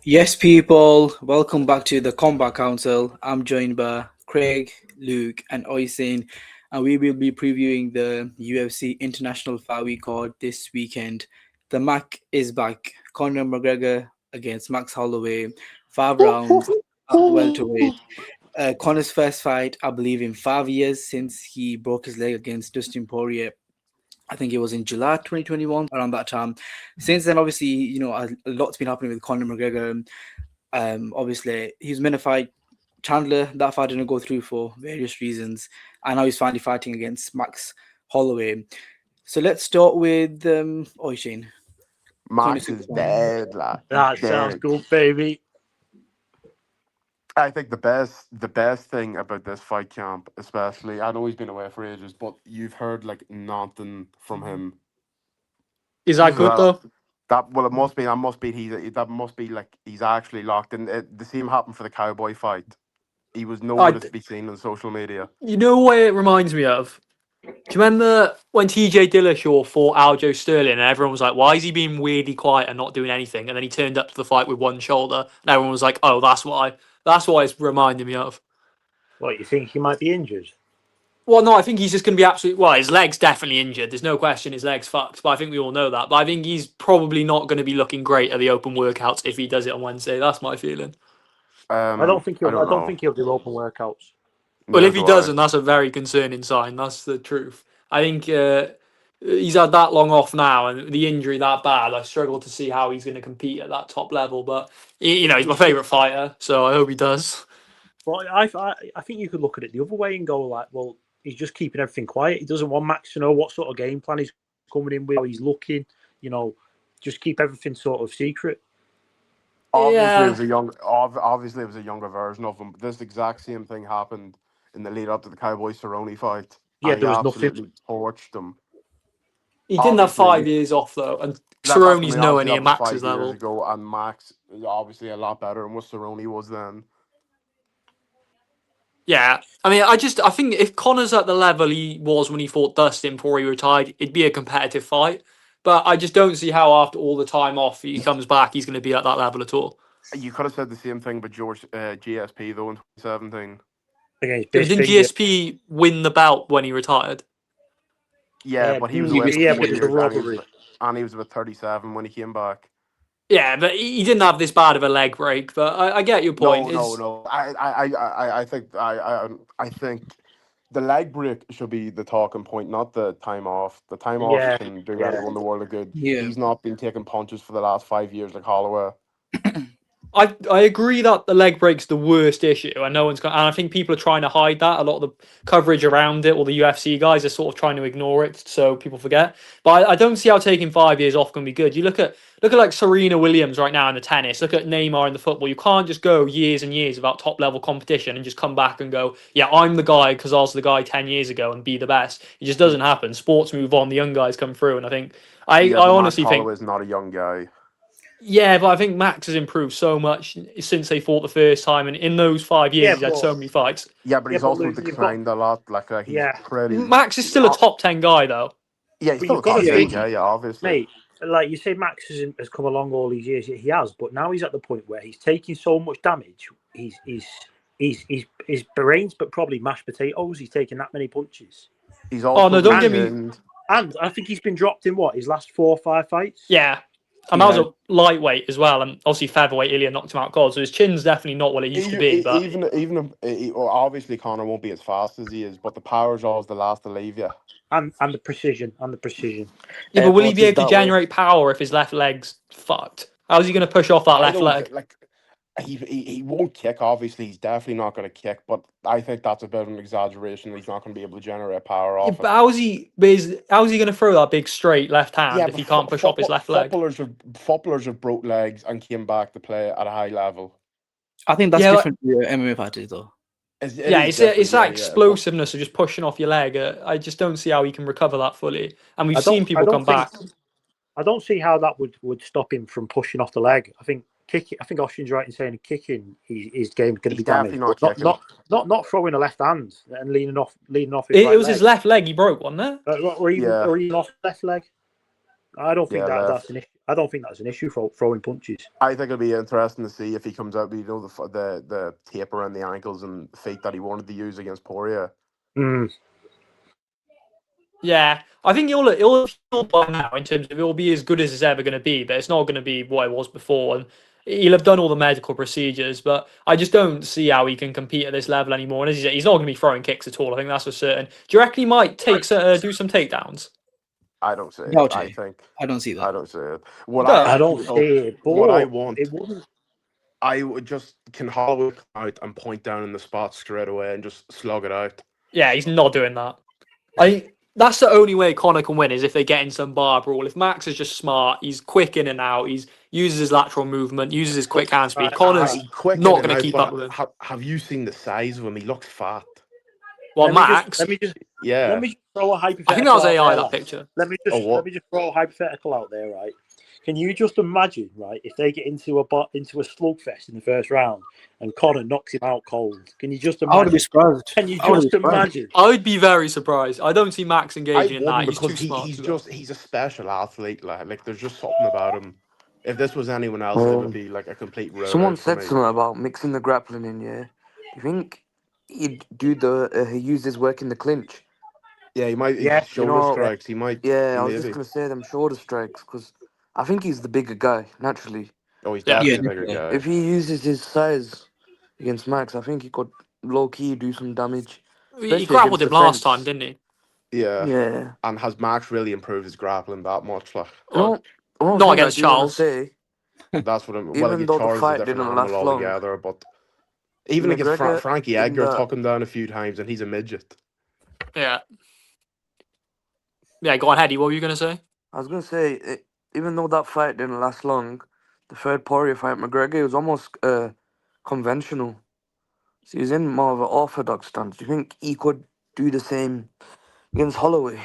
Yes, people, welcome back to the Combat Council. I'm joined by Craig, Luke, and Oisin, and we will be previewing the UFC International Fight Week card this weekend. The Mac is back. Conor McGregor against Max Holloway, 5 rounds at welterweight. Conor's first fight, I believe, in 5 years since he broke his leg against Dustin Poirier. I think it was in July 2021, around that time. Since then, obviously, a lot's been happening with Conor McGregor. Obviously, he's meant to fight Chandler. That fight didn't go through for various reasons. And now he's finally fighting against Max Holloway. So let's start with Oisin. Max is dead, lad. That sounds good, baby. I think the best thing about this fight camp, especially, I know he's been away for ages, but you've heard like nothing from him. Is that good though? It must be. That must be like he's actually locked in. The same happened for the Cowboy fight. He was nowhere to be seen on social media. You know what it reminds me of? Do you remember when TJ Dillashaw fought Aljo Sterling and everyone was like, why is he being weirdly quiet and not doing anything? And then he turned up to the fight with one shoulder and everyone was like, oh, that's why. That's what it's reminding me of. What, you think he might be injured? Well, no, I think he's just going to be absolutely... Well, his leg's definitely injured. There's no question his leg's fucked, but I think we all know that. But I think he's probably not going to be looking great at the open workouts if he does it on Wednesday. That's my feeling. I don't think he'll do open workouts. Well, if he doesn't, that's a very concerning sign. That's the truth. I think he's had that long off now, and the injury that bad. I struggle to see how he's going to compete at that top level. But he's my favourite fighter, so I hope he does. Well, I think you could look at it the other way and go like, well, he's just keeping everything quiet. He doesn't want Max to know what sort of game plan he's coming in with, how he's looking. Just keep everything sort of secret. Obviously, it was a younger version of him. But this exact same thing happened in the lead up to the Cowboy Cerrone fight. Yeah, there was nothing. Torched them. He didn't have 5 years off though, and Cerrone's nowhere near Max's level. Ago, and Max is obviously a lot better than what Cerrone was then. Yeah, I mean, I think if Conor's at the level he was when he fought Dustin before he retired, it'd be a competitive fight. But I just don't see how after all the time off he comes back, he's going to be at that level at all. You could have said the same thing about GSP though in 2017. Didn't GSP win the belt when he retired? Yeah, but he was a robbery, and he was about 37 when he came back. Yeah, but he didn't have this bad of a leg break. But I get your point. No. I think the leg break should be the talking point, not the time off. The time off can do everyone the world of good. Yeah. He's not been taking punches for the last 5 years like Holloway. I agree that the leg break's the worst issue, and and I think people are trying to hide that. A lot of the coverage around it, or the UFC guys, are sort of trying to ignore it so people forget. But I don't see how taking 5 years off can be good. You look at like Serena Williams right now in the tennis. Look at Neymar in the football. You can't just go years and years without top level competition and just come back and go, yeah, I'm the guy because I was the guy 10 years ago and be the best. It just doesn't happen. Sports move on. The young guys come through, and I think I honestly think Holloway's not a young guy. Yeah, but I think Max has improved so much since they fought the first time, and in those 5 years, he's had so many fights. Yeah, but he's also declined a lot. Pretty. Max is still a top 10 guy, though. Yeah, he's still a top 10 guy. Yeah, obviously. Mate, like you say, Max has come along all these years. He has, but now he's at the point where he's taking so much damage. His brains, but probably mashed potatoes. He's taking that many punches. He's also don't get me. And I think he's been dropped in his last 4 or 5 fights. Yeah. And that was a lightweight as well, and obviously featherweight, Ilya knocked him out cold, so his chin's definitely not what it used to be. But even obviously Conor won't be as fast as he is, but the power's always the last to leave you. And the precision. Yeah, but will he be able to generate power if his left leg's fucked? How's he going to push off that left leg? He won't kick, obviously. He's definitely not going to kick, but I think that's a bit of an exaggeration. He's not going to be able to generate power off it. But how's he going to throw that big straight left hand if he can't push off his left leg? Footballers have broke legs and came back to play at a high level. I think that's different to MMA fighters, though. It's that explosiveness of just pushing off your leg. I just don't see how he can recover that fully. And we've seen people come back. I don't see how that would stop him from pushing off the leg. I think Oshin's right in saying kicking his game's going to be damaged. Not throwing a left hand and leaning off. It was his left leg he broke, wasn't it? Or even off left leg. I don't think that's an issue. I don't think that's an issue for throwing punches. I think it'll be interesting to see if he comes out with the tape around the ankles and feet that he wanted to use against Poirier. Yeah, I think it'll feel by now in terms of it'll be as good as it's ever going to be, but it's not going to be what it was before. And he'll have done all the medical procedures, but I just don't see how he can compete at this level anymore. And as you say, he's not going to be throwing kicks at all. I think that's for certain. Do you reckon he might do some takedowns? I don't see it. Doubt I it. think I don't see that. I don't see it. I don't see it. But what I want, it wouldn't. I would just can Holloway come out and point down in the spot straight away and just slug it out. Yeah, he's not doing that. That's the only way Conor can win is if they get in some bar brawl. If Max is just smart, he's quick in and out, he uses his lateral movement, uses his quick hand speed. Conor's not going to keep up with him. Have you seen the size of him? He looks fat. Well, Max. Let me just throw a hypothetical. I think that was AI, that picture. Let me just throw a hypothetical out there, right? Can you just imagine, right, if they get into a slugfest in the first round and Conor knocks him out cold? Can you just imagine? I would be surprised. Can you just imagine? I would be very surprised. I don't see Max engaging in that. He's too smart. He's a special athlete. Like there's just something about him. If this was anyone else, it would be like a complete road. Someone said something about mixing the grappling in. Yeah, do you think he'd he use his work in the clinch? Yeah, he might. Yeah, shoulder strikes. He might. Yeah, I was just gonna say them shoulder strikes because I think he's the bigger guy naturally. Oh, he's definitely the bigger guy. If he uses his size against Max, I think he could low key do some damage. He grappled him last time, didn't he? Yeah. Yeah. And has Max really improved his grappling that much? Like, not against Charles. That's what I'm. Even though the fight didn't last long, altogether, but even against Frankie Edgar, took him down a few times, and he's a midget. Yeah. Yeah, go on, Hedy. What were you going to say? I was going to say, even though that fight didn't last long, the third Poirier fight, McGregor, was almost conventional. So he's in more of an orthodox stance. Do you think he could do the same against Holloway?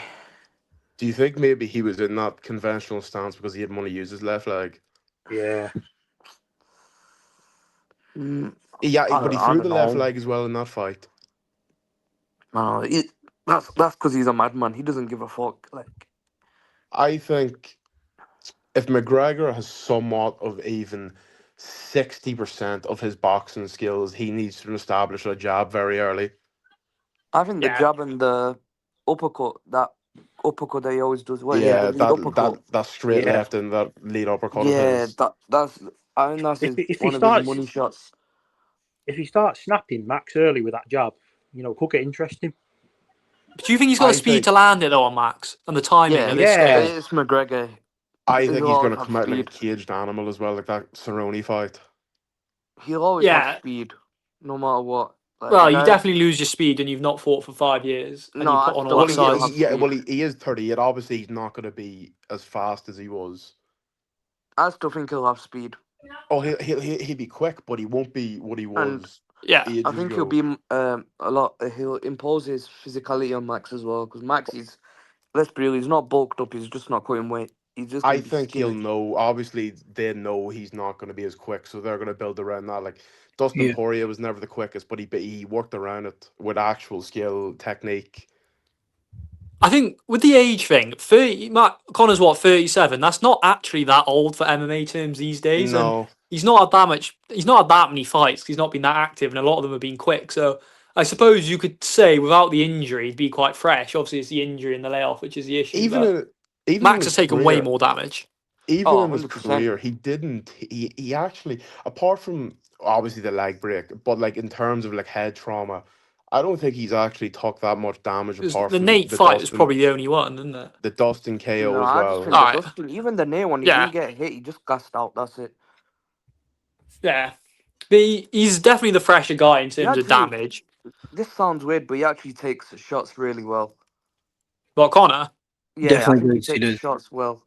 Do you think maybe he was in that conventional stance because he didn't want to use his left leg? Yeah. But he threw the left leg as well in that fight. No, that's because he's a madman. He doesn't give a fuck. Like, I think if McGregor has somewhat of even 60% of his boxing skills, he needs to establish a jab very early. I think the jab and the uppercut that he always does. That straight left and that lead uppercut. Yeah, that's I think that's one of his money shots. If he starts snapping Max early with that jab, could get interesting. But do you think he's got the speed to land it though on Max and the timing? It's McGregor. I think he's going to come out like a caged animal as well, like that Cerrone fight. He'll always have speed, no matter what. Like, you definitely lose your speed when you've not fought for 5 years. And you put on all that size. He is 38. Obviously, he's not going to be as fast as he was. I still think he'll have speed. Oh, he'll be quick, but he won't be what he was. I think he'll be a lot. He'll impose his physicality on Max as well, because Max is, let's be real, he's not bulked up. He's just not cutting weight. I think he'll know. Obviously, they know he's not going to be as quick, so they're going to build around that. Like Dustin Poirier was never the quickest, but he worked around it with actual skill, technique. I think with the age thing, Conor's 37. That's not actually that old for MMA terms these days. No, and he's not had that much. He's not had that many fights. He's not been that active, and a lot of them have been quick. So I suppose you could say without the injury, he'd be quite fresh. Obviously, it's the injury and the layoff which is the issue. Even Max has taken way more damage. Even in his career, he didn't. He actually, apart from obviously the leg break, but like in terms of like head trauma, I don't think he's actually took that much damage. Apart the from Nate fight was probably the only one, isn't it? The Dustin KO as well. Dustin, even the Nate one, he didn't get hit. He just gassed out. That's it. Yeah, but he's definitely the fresher guy in terms of damage. This sounds weird, but he actually takes shots really well. What, Conor? Yeah, definitely he takes shots well,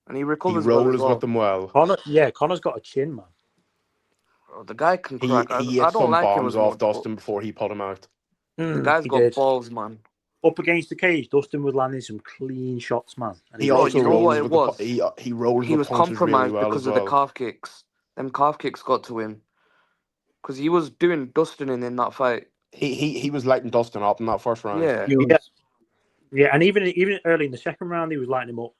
and he recovers. He rolls well with them well. Connor's got a chin, man. Oh, the guy can crack. He hit some bombs off Dustin before he put him out. The guy's got balls, man. Up against the cage, Dustin was landing some clean shots, man. And he also rolls with he rolls. He was compromised really because of the calf kicks. Them calf kicks got to him because he was doing Dustin in that fight. He was lighting Dustin up in that first round. Yeah, and even early in the second round, he was lighting him up.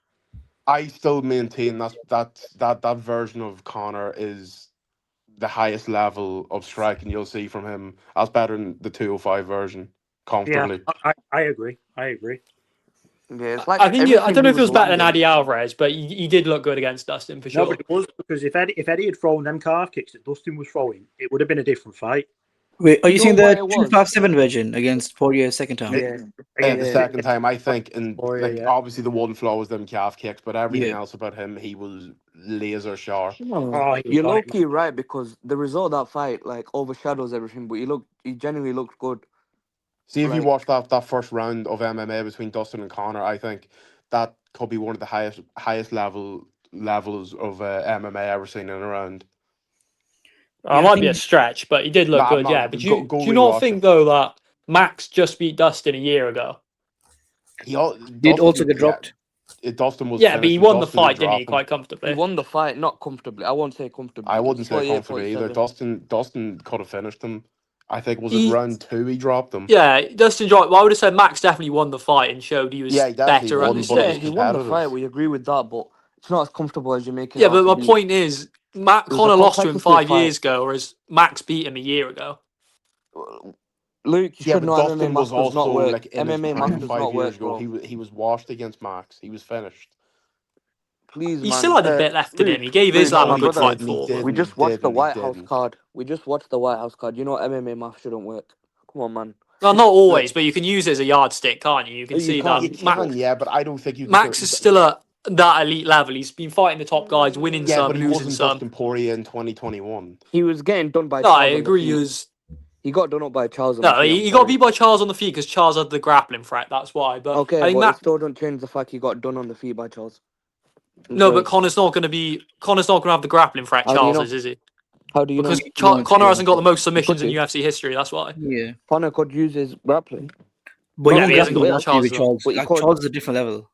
I still maintain that version of Conor is the highest level of striking you'll see from him. That's better than the 205 version, Yeah, comfortably. I agree. I agree. Yeah, it's like I think I everything don't he know if it was was better than landing. Adi Alvarez, but he did look good against Dustin for No, sure. but it was because if Eddie had thrown them calf kicks that Dustin was throwing, it would have been a different fight. Wait, are you You know seeing what the it was? 257 version against Poirier second time? Yeah, The yeah. second time, I think, and Poirier, yeah. obviously the one flaw was them calf kicks, but everything Yeah. else about him, he was laser sharp. Oh, he was You're on low it, key right because the result of that fight like overshadows everything. But he genuinely looked good. See, if you Like, watch that first round of MMA between Dustin and Conor, I think that could be one of the highest levels of MMA ever seen in a round. It Yeah, I might be a think stretch, but he did No, look I'm good. not. Yeah, but Go do you not rewatch think it. though that Max just beat Dustin a year ago? did also Dustin, get dropped. Dustin was Yeah, but he finished. won the Dustin did fight, didn't he? drop him. Quite he comfortably. won the fight, not comfortably. I won't say comfortably. I wouldn't say 48, comfortably either. 47. Dustin could have finished him. I think was it He, round 2 he dropped him. yeah, Dustin dropped. Well, I would have said Max definitely won the fight and showed he Yeah, was he definitely better at the won, but it Yeah, was stage. he won the fight. competitive. We agree with that, but it's not as comfortable as you make it Yeah, out but to my be. point is, It was a Conor lost to him competitive 5 years fight. ago, whereas Max beat him a year ago. Luke, you Yeah, should but know MMA Dustin was math does not also work. like in his MMA math prime does 5 not years work, ago. bro. He was washed against Max. He was finished. Please, He still man. had a bit left in him. He gave Luke, Islam No, a my he good brother. fight didn't. He for, but We didn't. He just watched the didn't. He White House didn't. card. We just watched the White House card. You know MMA math shouldn't work. Come on, man. well, not Like, always. But you can use it as a yardstick, can't you? You can You see you that can. can, yeah, but I don't think you could. Max is still at that elite level. He's been fighting the top guys, winning Yeah, but some, he losing wasn't some. Dustin Poirier in 2021. He was getting done by No, I Charles on the agree. He feet. was. He got done up by Charles on the No, feet. I'm he got sorry. beat by Charles on the feet because Charles had the grappling threat. That's why. But Okay, I think but it Max. still don't change the fact he got done on the feet by Charles. I'm No, but sorry. Connor's not going to be. Connor's not going to have the grappling threat How do you Charles know? is he? How do you Because know? Won't, Connor yeah. hasn't got the most He could submissions in do. UFC history. That's why. Yeah. Connor could use his grappling. But he Yeah, Not but won't he saying grapple hasn't he got with what will, actually with Charles has got. Charles. but he Like, could. Charles is a different level.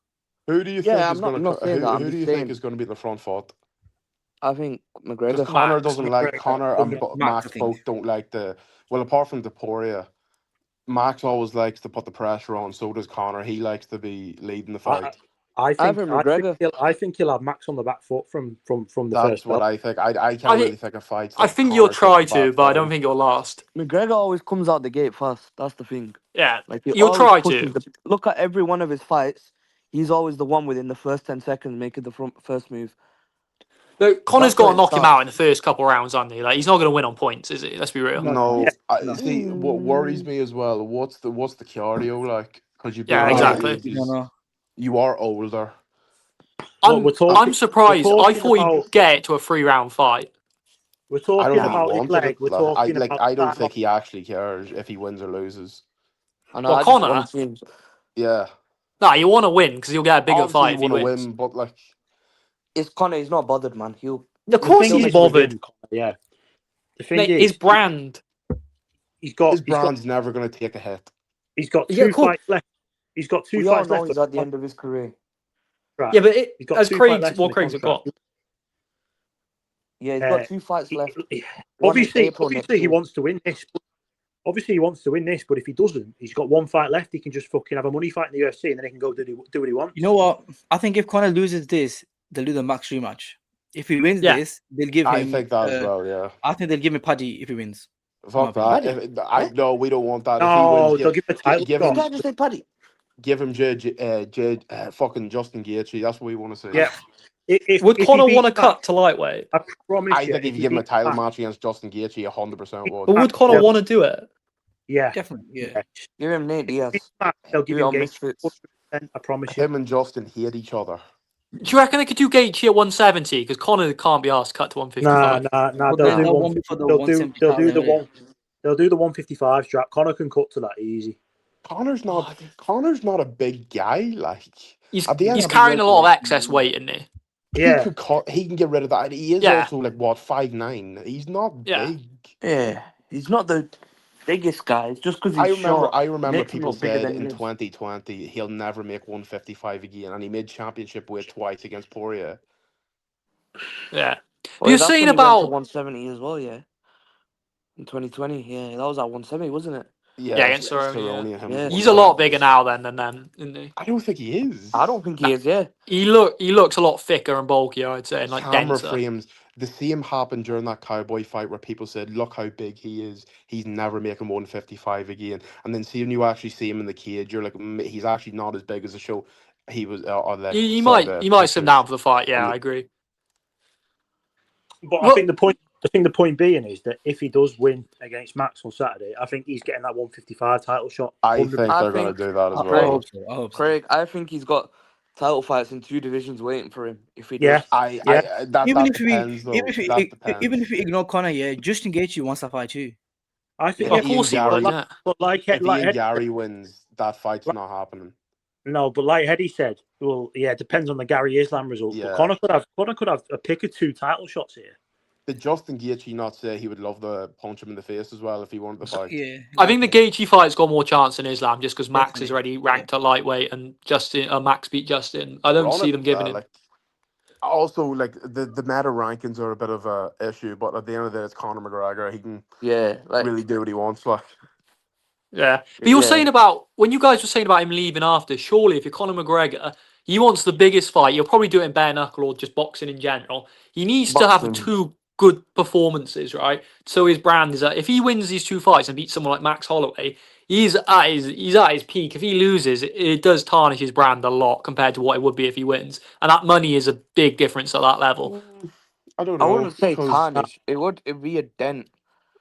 Who do you Yeah, think I'm is not. going I'm to? not saying that. I'm Who do just you think saying. is going to be in the front foot? I think Because McGregor. Connor Max. doesn't like Connor and Max, I Max think. both don't like the. Well, apart from the Poirier, Max always likes to put the pressure on. So does Connor. He likes to be leading the I, fight. I think McGregor. I think he'll have Max on the back foot from the That's first what belt. I think. I I can't really think. think of fights I that think you'll Connor takes try a to, bad but I fight don't in. think you'll last. McGregor always comes out the gate fast. That's the thing. Yeah, Like he you'll always try pushes to. the. Look at every one of his fights. He's always the one within the first 10 seconds making the first move. But Connor's That's got where to it knock him out in starts. the first couple of rounds, hasn't he? Like he's not going to win on points, is he? Let's be real. Yeah. No, I No. see. What worries me as well. What's the cardio like? Because you've been Yeah, in Oh, your exactly. you don't ages. know. You are older. But I'm we're surprised. I talking thought about he'd get it to a 3-round fight. we're I don't talking think he about his wanted leg. it. We're Like, talking about I don't time think off. he actually cares if he wins or loses. I know. Well, I just want Connor, to see him. Yeah, nah, you want to win because he'll get a bigger obviously fight you if he want to wins. win, but like It's Connor. He's not bothered, man. Of The course thing he's He'll is with bothered. him, yeah. The thing Mate, his is, brand. he's got his brand's never going to take a hit. Yeah, two cool. fights left. He's got two We all fights know left on he's at the the end of his career. contract. Yeah, but He's got as two fights Craig's left on the Craig's got. contract. Yeah, he's got 2 fights He- left. he- One in April next obviously he year. wants to win this. Obviously he wants to win this, but if he doesn't, he's got one fight left. He can just fucking have a money fight in the UFC, and then he can go do what he wants. You know what? I think if Conor loses this, they'll do the Max rematch. If he wins Yeah. this, they'll give I him. think that as well. Yeah, I think they'll give him Paddy if he wins. fuck My that. No, we don't want that. If he No, wins, they'll give the title give This him guy just said Paddy. fucking Justin Gaethje. That's what we want to see. Yeah. Would If Connor he want to beats cut to lightweight? Max, I promise I you. think if you he give him a beats title Max, match against Justin Gaethje, 100% would. But would Connor they'll- want to do it? yeah, Definitely, yeah. yeah. Give him Nate Diaz. Beats Max, they'll give Give it him on Gaethje. Misfits. 100%, I promise you. Him and Justin hate each other. Do you reckon they could do Gaethje at 170? Because Connor can't be asked to cut to 155. Nah. Would They'll they? do That one. won't be for the They'll 170 do the title, innit? one. They'll do the 155 strap. Connor can cut to that easy. Connor's not a big guy. Like He's at the end he's of the carrying day, a lot of excess weight, isn't he? Yeah, he can get rid of that. And he is Yeah. also like what 5'9". He's not Yeah. big. Yeah, he's not the biggest guy. It's just because he's short. I remember Makes him people look bigger said than he in is. 2020 he'll never make 155 again, and he made championship weight twice against Poirier. Yeah. Well, you're that's saying when he went to about 170 as well, yeah. In 2020, yeah, that was at 170, wasn't it? Yeah, against Cerrone. Yeah. He's a lot bigger now than them, isn't he? I don't think he is. I don't think he is. Yeah, he looks a lot thicker and bulkier, I'd say, and like Camera denser. frames. The same happened during that Cowboy fight where people said, "Look how big he is. He's never making 155 again." And then seeing you actually see him in the cage, you're like, He's actually not as big as the show." He was. He might sit down for the fight. Yeah, I agree. But I think the point being is that if he does win against Max on Saturday, I think he's getting that 155 title shot. I think they're going to do that as well. I hope so. Craig, I think he's got title fights in 2 divisions waiting for him if he does. Yeah, that depends, though. Even if we ignore Conor, Justin Gaethje wants that fight too. I think, of course he would. Yeah. But if Gary wins, that fight's not happening. No, but like Eddie said, well, yeah, it depends on the Gary Islam result. Yeah. But Conor could have a pick of 2 title shots here. Did Justin Gaethje not say he would love to punch him in the face as well if he wanted the fight? Yeah, I think the Gaethje fight's got more chance than Islam just because Max is already ranked at lightweight and Max beat Justin. I don't see them giving it. Also, the meta rankings are a bit of a issue, but at the end of the day, it's Conor McGregor. He can really do what he wants. Yeah, but you were saying about when you guys were saying about him leaving after. Surely, if you're Conor McGregor, he wants the biggest fight. You'll probably do it in bare knuckle or just boxing in general. He needs to have 2 good performances, right? So his brand is that if he wins these 2 fights and beats someone like Max Holloway, he's at his peak. If he loses, it does tarnish his brand a lot compared to what it would be if he wins, and that money is a big difference at that level. I don't know. I wouldn't say tarnish. It'd be a dent.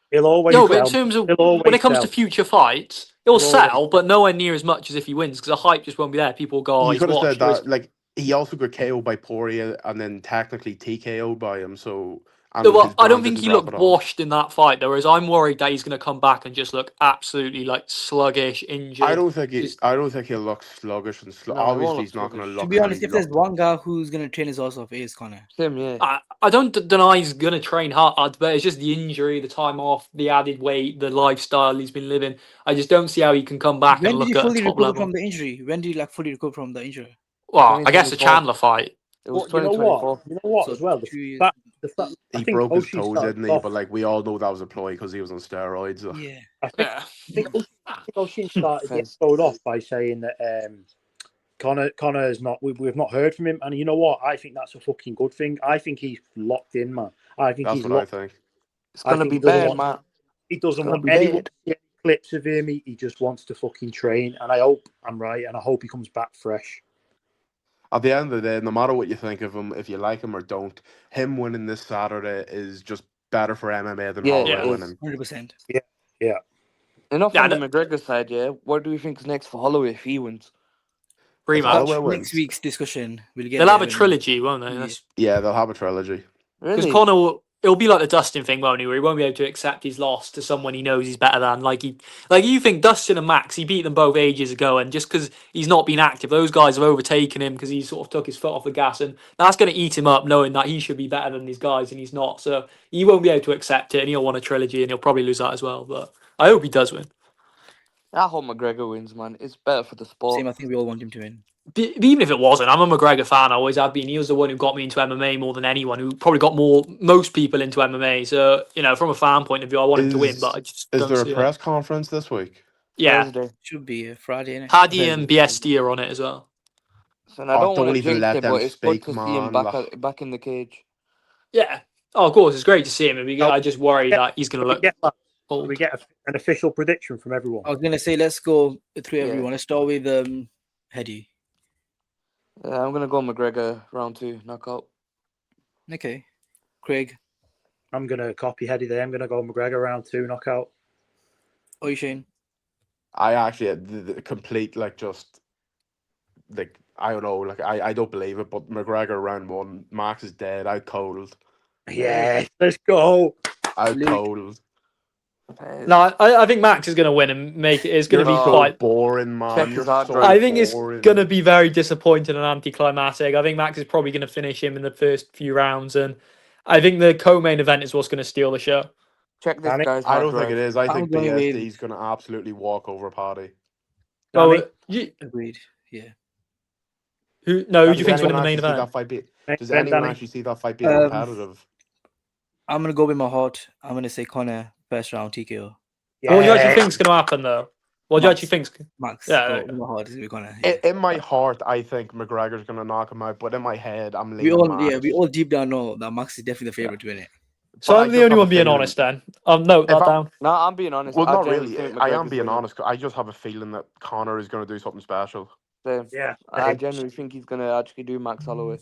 It'll always but in terms of when it comes to future fights, it'll sell, but nowhere near as much as if he wins because the hype just won't be there. People will go, "Oh, you could have said that." Like he also got KO'd by Poirier and then technically TKO'd by him. So. Well, I don't think he looked washed in that fight, though. Whereas I'm worried that he's going to come back and just look absolutely sluggish, injured. I don't think he'll look sluggish and obviously he's not going to look. To be honest, if there's one guy who's going to train his ass off, it is Conor. Him, yeah. I don't deny he's going to train hard, but it's just the injury, the time off, the added weight, the lifestyle he's been living. I just don't see how he can come back and look at a top level. From the injury? When did he fully recover from the injury? Well, I guess the Chandler fight. It was 2024. You know what? So as well, he broke his toes, didn't he? But we all know that was a ploy because he was on steroids. So. Yeah, I think O'Shea started getting told off by saying that Conor is not. We've not heard from him, and you know what? I think that's a fucking good thing. I think he's locked in, man. I think that's he's what locked. I think. It's gonna be bad, man. He doesn't want anyone to see any clips of him. He just wants to fucking train, and I hope I'm right, and I hope he comes back fresh. At the end of the day, no matter what you think of him, if you like him or don't, him winning this Saturday is just better for MMA than Holloway winning. 100%. Yeah. Enough on the McGregor side, yeah. What do you think is next for Holloway if he wins? Next week's discussion, they'll have a trilogy, won't they? Yeah, they'll have a trilogy. Because really? Conor it'll be like the Dustin thing, won't he? Where he won't be able to accept his loss to someone he knows he's better than. Like you think Dustin and Max, he beat them both ages ago, and just because he's not been active, those guys have overtaken him because he sort of took his foot off the gas, and that's going to eat him up, knowing that he should be better than these guys and he's not. So he won't be able to accept it, and he'll want a trilogy, and he'll probably lose that as well. But I hope he does win. I hope McGregor wins, man. It's better for the sport. Same, I think we all want him to win. Even if it wasn't, I'm a McGregor fan. I always have been. He was the one who got me into MMA more than anyone. Who probably got most people into MMA. So from a fan point of view, I want him to win. But I just is there a press conference this week? Yeah, Thursday. Should be a Friday. Paddy and BSD are on it as well. So I don't want to jinx it, but it's good to see him back in the cage. Yeah. Oh, of course, it's great to see him. I just worry that he's going to look. We get an official prediction from everyone. I was going to say, let's go through everyone. Let's start with Hedy. I'm going to go McGregor round 2, knockout. Okay. Craig? I'm going to copy Hedy there. I'm going to go McGregor round 2, knockout. Oh, you Shane? I actually, the complete, I don't know, I don't believe it, but McGregor round 1, Max is dead, out cold. Yeah, let's go. Out cold. No, I think Max is going to win and make it. It's going to be quite boring, man. I think it's going to be very disappointing and anticlimactic. I think Max is probably going to finish him in the first few rounds, and I think the co-main event is what's going to steal the show. Check this, guys. I don't think it is. I think BSD is going to absolutely walk over Paddy. Agreed. Yeah. Who do you think's winning the main event? Does anyone actually see that fight being competitive? I'm going to go with my heart. I'm going to say Conor first round TKO. Yeah. What do you actually think is going to happen, though? What do you actually think? Max, Yeah. In my heart, I think McGregor's going to knock him out, but in my head, I'm we leaning all, Max. yeah, we all deep down know that Max is definitely the favorite to win it. So I'm the only one being honest then. Note that down. No, I'm being honest. Well, I not genuinely really. think I am McGregor's being winning. honest. I just have a feeling that Conor is going to do something special. Same. Yeah. I genuinely think he's going to actually do Max Holloway.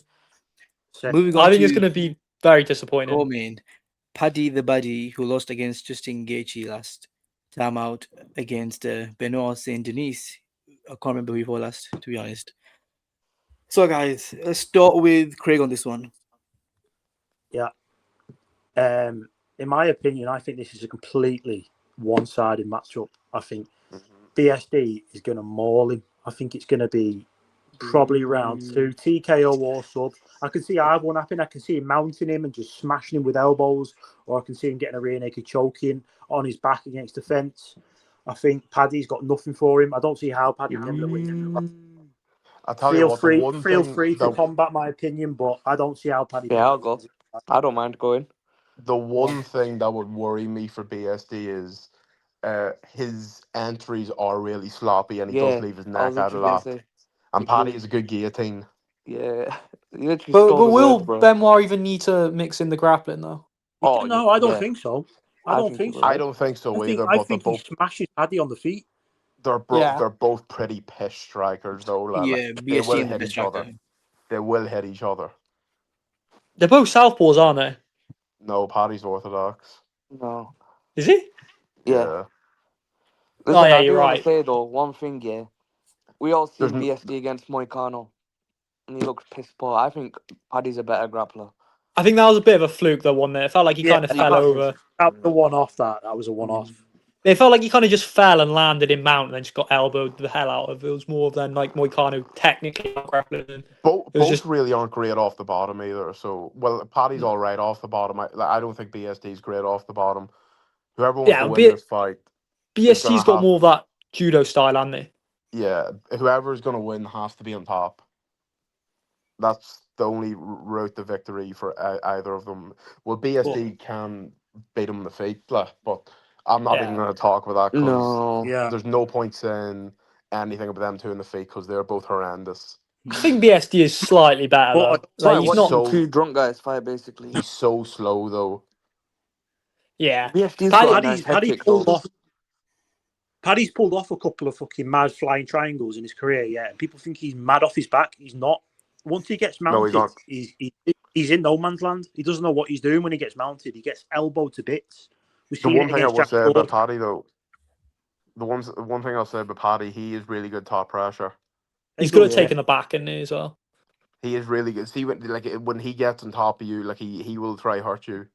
Moving on I think to it's going to be very disappointing. co-main, Paddy the Buddy, who lost against Justin Gaethje last time out against Benoit Saint-Denis. I can't remember who he fought last, to be honest. So, guys, let's start with Craig on this one. Yeah. In my opinion, I think this is a completely one-sided matchup. I think BSD is going to maul him. I think it's going to be probably round 2, TKO or sub. I can see either one happening. I can see him mounting him and just smashing him with elbows, or I can see him getting a rear naked choking on his back against the fence. I think Paddy's got nothing for him. I don't see how Paddy Pimblett wins. I'll tell you what, feel free to combat my opinion, but I don't see how Paddy. Yeah, I'll go. I don't mind going. The one thing that would worry me for BSD is his entries are really sloppy and he does leave his neck out a lot. And Paddy is a good guillotine. Yeah. But will Benoit even need to mix in the grappling, though? Oh, no, I don't think so. I don't think so. I don't think so either. I think he smashes Paddy on the feet. They're both pretty pish strikers, though. They will hit each other. They will hit each other. They're both southpaws, aren't they? No, Paddy's orthodox. No. Is he? Yeah. Listen, I you're do right. want to say, though, one thing, yeah. We all seen BSD against Moicano, and he looked pissed poor. I think Paddy's a better grappler. I think that was a bit of a fluke, the one there. It felt like he kind of fell over. That was a one-off, that was a one-off. It felt like he kind of just fell and landed in mount and then just got elbowed the hell out of it. It was more than like Moicano technically grappling. Both really aren't great off the bottom either. So, Paddy's all right off the bottom. I don't think BSD's great off the bottom. Whoever wants to win this fight, BSD's got more of that judo style, hasn't he? Yeah, whoever's going to win has to be on top. That's the only route to victory for either of them. Well, BSD can beat him in the feet, but I'm not even going to talk about that because there's no point saying anything about them two in the feet because they're both horrendous. I think BSD is slightly better. He's not two drunk guys fight, basically. He's so slow, though. Yeah. Paddy's pulled off a couple of fucking mad flying triangles in his career, yeah. And people think he's mad off his back. He's not. Once he gets mounted, he's in no man's land. He doesn't know what he's doing when he gets mounted. He gets elbowed to bits. The one thing I will say about Paddy, though, the one thing I'll say about Paddy, he is really good top pressure. He's good at taking the back in there as well. He is really good. See, when he gets on top of you, he will try hurt you.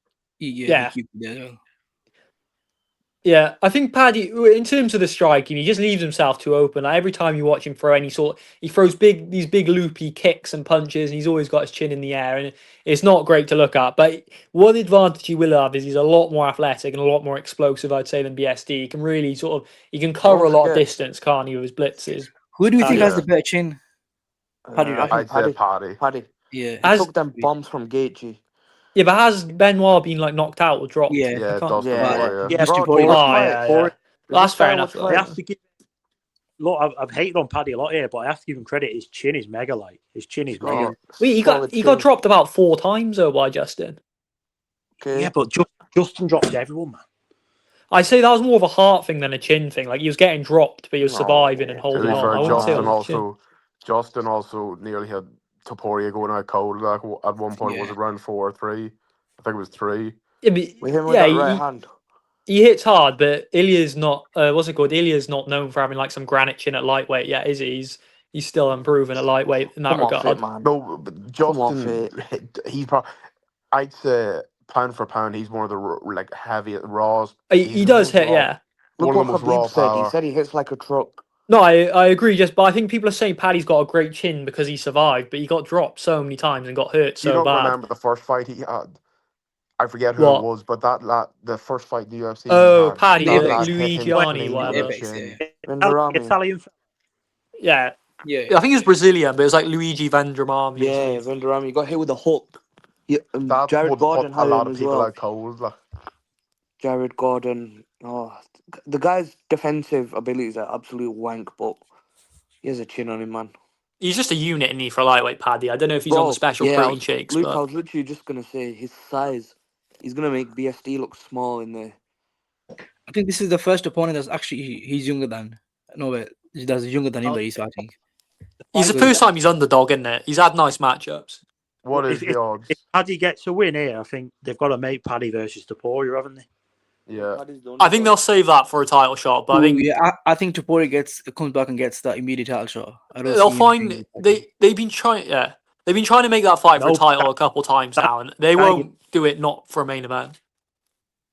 Yeah, I think Paddy, in terms of the striking, he just leaves himself too open. Like, every time you watch him throw he throws these big loopy kicks and punches, and he's always got his chin in the air, and it's not great to look at. But one advantage he will have is he's a lot more athletic and a lot more explosive, I'd say, than BSD. He can really he can cover a lot of distance, can't he, with his blitzes? Who do we think has the better chin? Paddy, I'd say Paddy. Paddy. Yeah. He took them bombs from Gaethje. Yeah, but has Benoit been knocked out or dropped? Yeah, That's fair enough. I have to give. Look, I've hated on Paddy a lot here, but I have to give him credit. His chin is mega light. His chin is mega. Wait, he got dropped about 4 times though by Justin. Okay. Yeah, but Justin dropped everyone, man. I say that was more of a heart thing than a chin thing. Like, he was getting dropped, but he was surviving and holding on. Justin also nearly had Topuria going out cold. Like, at one point, was it round 4 or 3? I think it was 3. Yeah, with that right hand. He hits hard, but Ilya's not. What's it called? Ilya's not known for having like some granite chin at lightweight yet, is he? He's still improving at lightweight in that regard. No, but Justin, he's probably. I'd say pound for pound, he's one of the heavy raws. He does hit, yeah. Look what Khabib said. He said he hits like a truck. No, I agree. But I think people are saying Paddy's got a great chin because he survived, but he got dropped so many times and got hurt so bad. You don't remember the first fight he had? I forget who it was, but the first fight in the UFC. Oh, Paddy, Luigi whatever. Italian. Yeah. I think it's Brazilian, but it's like Luigi Vendramami. Yeah, Vendramami got hit with a hook. That Jared would Gordon put a lot of people out cold. Jared Gordon. Oh, the guy's defensive abilities are absolute wank, but he has a chin on him, man. He's just a unit in for lightweight, Paddy. I don't know if he's on the special protein shakes. Luke, I was literally just going to say his size. He's going to make BSD look small in there. I think this is the first opponent that's actually he's younger than. No, wait, that's younger than him that he's fighting. He's the first time he's underdog, isn't it? He's had nice matchups. What is the odds? If Paddy gets a win here, I think they've got to make Paddy versus Topuria, haven't they? Yeah. I think they'll save that for a title shot, but I think Topuria comes back and gets that immediate title shot. They'll find they've been trying to make that fight for a title a couple times now, and they won't do it not for a main event.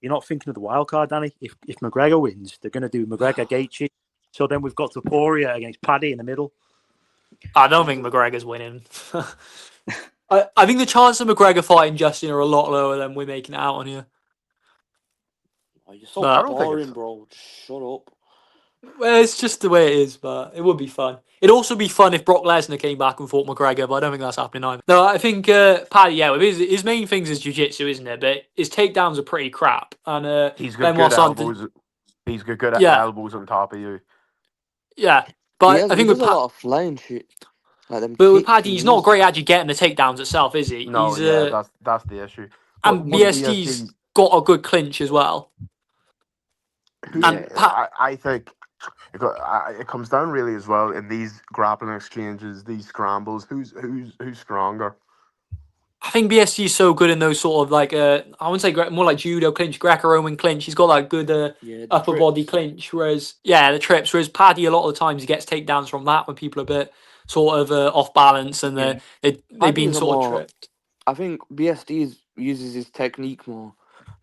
You're not thinking of the wild card, Danny. If McGregor wins, they're going to do McGregor Gaethje. So then we've got Topuria against Paddy in the middle. I don't think McGregor's winning. I think the chance of McGregor fighting Justin are a lot lower than we're making it out on here. Oh, you're so boring, bro. Shut up. Well, it's just the way it is, but it would be fun. It'd also be fun if Brock Lesnar came back and fought McGregor, but I don't think that's happening either. No, I think Paddy, his main things is jiu-jitsu, isn't it? But his takedowns are pretty crap. And he's good at elbows. He's good at elbows on top of you. Yeah, but I think with a lot of flying shit. But with Paddy, he's not great at actually getting the takedowns itself, is he? No, that's the issue. And BSD's got a good clinch as well. And I think it comes down really as well in these grappling exchanges, these scrambles. Who's stronger? I think BSD is so good in those sort of like I wouldn't say more like judo clinch, Greco-Roman clinch. He's got that good upper body clinch. Whereas the trips. Whereas Paddy, a lot of the times he gets takedowns from that when people are a bit sort of off balance and they've been sort of tripped. I think BSD uses his technique more.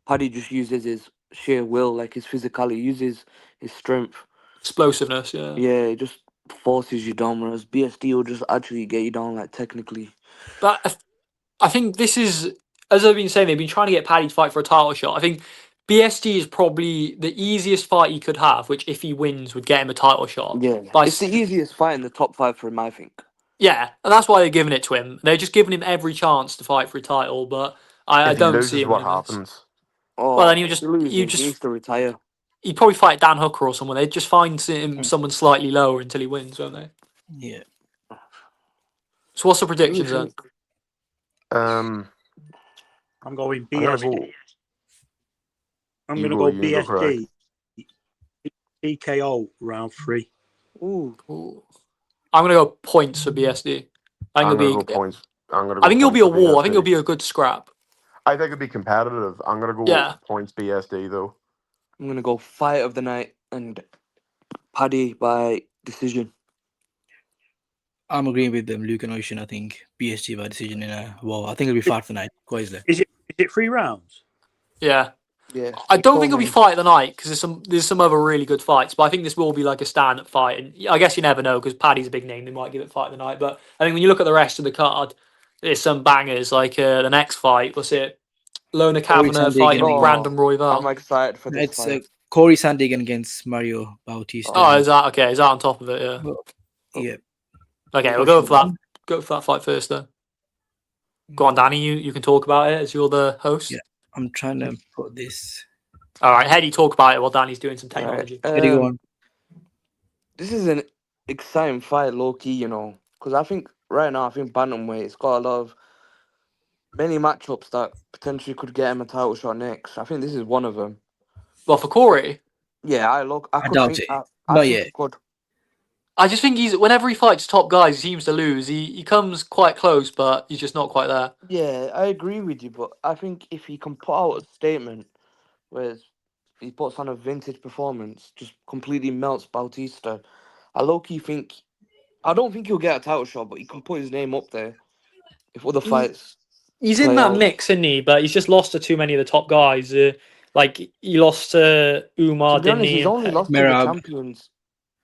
Paddy just uses his sheer will, like his physicality, uses his strength, explosiveness. Yeah, it just forces you down. Whereas BSD will just actually get you down, like technically. But I think this is, as I've been saying, they've been trying to get Paddy to fight for a title shot. I think BSD is probably the easiest fight he could have, which if he wins would get him a title shot. Yeah, it's the easiest fight in the top 5 for him, I think. Yeah, and that's why they're giving it to him. They're just giving him every chance to fight for a title, but I don't see him. What happens? Oh, well, then he needs to retire. He'd probably fight Dan Hooker or someone. They'd just find him someone slightly lower until he wins, won't they? Yeah. So what's the predictions then? I'm going BSD. I'm going to go BSD. TKO round 3. Ooh. I'm going to go points for BSD. I think it'll be a war. BSD. I think it'll be a good scrap. I think it'll be competitive. I'm going to go points BSD though. I'm going to go fight of the night and Paddy by decision. I'm agreeing with them, Luke and Ocean. I think BSD by decision in a war. I think it'll be fight of the night. Quite easily. Is it 3 rounds? Yeah. I don't think it'll be fight of the night because there's some other really good fights, but I think this will be like a stand-up fight. And I guess you never know because Paddy's a big name; they might give it fight of the night. But I think when you look at the rest of the card, there's some bangers like the next fight. What's it? Lona Kavanagh fighting random Royval. I'm excited for this fight. It's Cory Sandhagen against Mario Bautista. Oh, is that okay? Is that on top of it? Yeah. Yeah. Okay, we'll go for that. Go for that fight first, then. Go on, Danny. You can talk about it as you're the host. Yeah, I'm trying to put this. All right, Hedy, talk about it while Danny's doing some technology. Right. Hedy, go on. This is an exciting fight, low key, because I think right now, bantamweight, it's got a lot of many matchups that potentially could get him a title shot next. I think this is one of them. Well, for Cory? Yeah, I doubt it. Not yet. I just think whenever he fights top guys, he seems to lose. He comes quite close, but he's just not quite there. Yeah, I agree with you, but I think if he can put out a statement where he puts on a vintage performance, just completely melts Bautista, I low-key think... I don't think he'll get a title shot, but he can put his name up there if other fights... He's in that mix, isn't he? But he's just lost to too many of the top guys. Like, he lost to Umar, didn't he? He's only lost to the champions.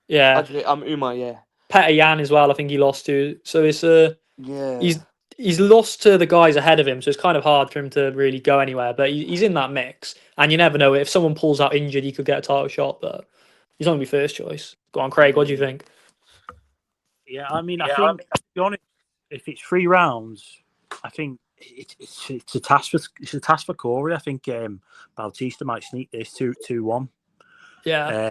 Yeah. Actually, I'm Umar, yeah. Petr Yan as well, I think he lost to. So it's yeah. He's lost to the guys ahead of him, so it's kind of hard for him to really go anywhere. But he's in that mix, and you never know. If someone pulls out injured, he could get a title shot, but he's not going to be first choice. Go on, Craig, what do you think? Yeah, I think, to be honest, if it's 3 rounds, I think it's a task for Cory. I think Bautista might sneak this 2-1. Yeah.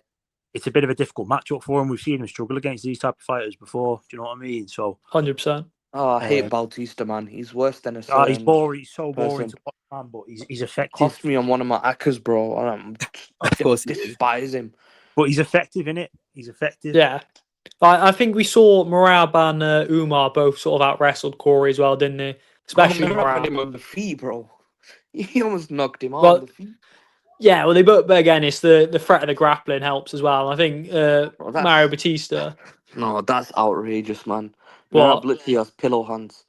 It's a bit of a difficult matchup for him. We've seen him struggle against these type of fighters before. Do you know what I mean? So 100%. Oh, I hate Bautista, man. He's worse than a he's boring. He's so boring person. to watch, man. But he's effective. Cost me on one of my accas, bro. Of course, despise him. But he's effective, innit? He's effective. Yeah. I think we saw Merab and Umar both sort of out wrestled Cory as well, didn't they? Especially Merab Merab. him on the feet, bro. He almost knocked him out Well, on the feet. Yeah, well, but again, it's the threat of the grappling helps as well. I think Mario Bautista. No, that's outrageous, man. What? Merab literally has pillow hands.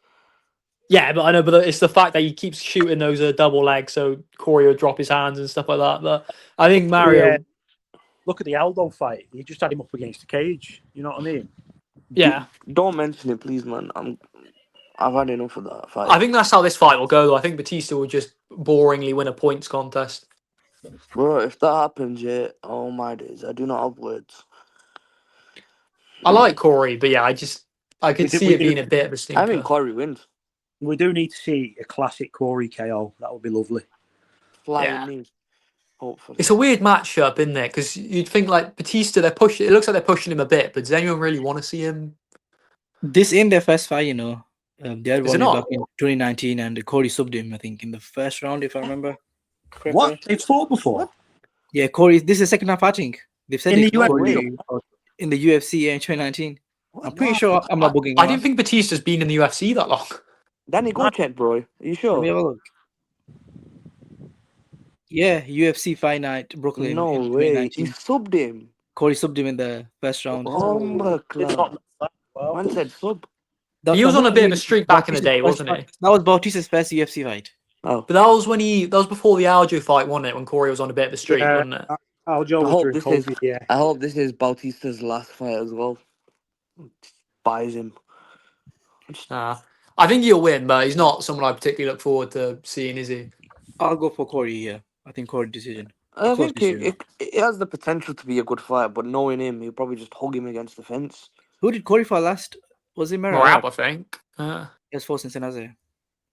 Yeah, but I know, but it's the fact that he keeps shooting those double legs, so Cory will drop his hands and stuff like that. But I think Mario. Yeah. Look at the Aldo fight. He just had him up against the cage. You know what I mean? Yeah. Don't mention it, please, man. I've had enough of that fight. I think that's how this fight will go, though. I think Bautista will just boringly win a points contest. Bro, if that happens, yeah, oh my days, I do not have words. I like Cory, but yeah, I could see it being a bit of a stinker. I think Cory wins. We do need to see a classic Cory KO. That would be lovely. Flying knee, hopefully. It's a weird matchup, isn't it? Because you'd think like Bautista, it looks like they're pushing him a bit, but does anyone really want to see him? This ain't their first fight, you know. They had Is it one not? back in 2019, and Cory subbed him, I think, in the first round, if I remember correctly. What? They've fought before? Yeah, Cory. This is the second time fighting. They've said In it the UFC? Cory in the UFC in 2019. I'm pretty sure I'm not booking. I didn't think Batista's been in the UFC that long. Danny, go check, bro. Are you sure? Let me have a look. Yeah, UFC Fight Night Brooklyn. No in way. 2019. He subbed him. Cory subbed him in the first round. Man said sub. He was on a bit of a streak back in the day, wasn't he? That was Bautista's first UFC fight. Oh. But that was before the Aljo fight, wasn't it? When Cory was on a bit of a streak, wasn't it? Aljo was during COVID, yeah. I hope this is Bautista's last fight as well. Buys him. I think he'll win, but he's not someone I particularly look forward to seeing, is he? I'll go for Cory here. I think Cory decision. I think it has the potential to be a good fight, but knowing him, he'll probably just hug him against the fence. Who did Cory fight last? Was it Merab, I think. He was forced in Saint-Denis.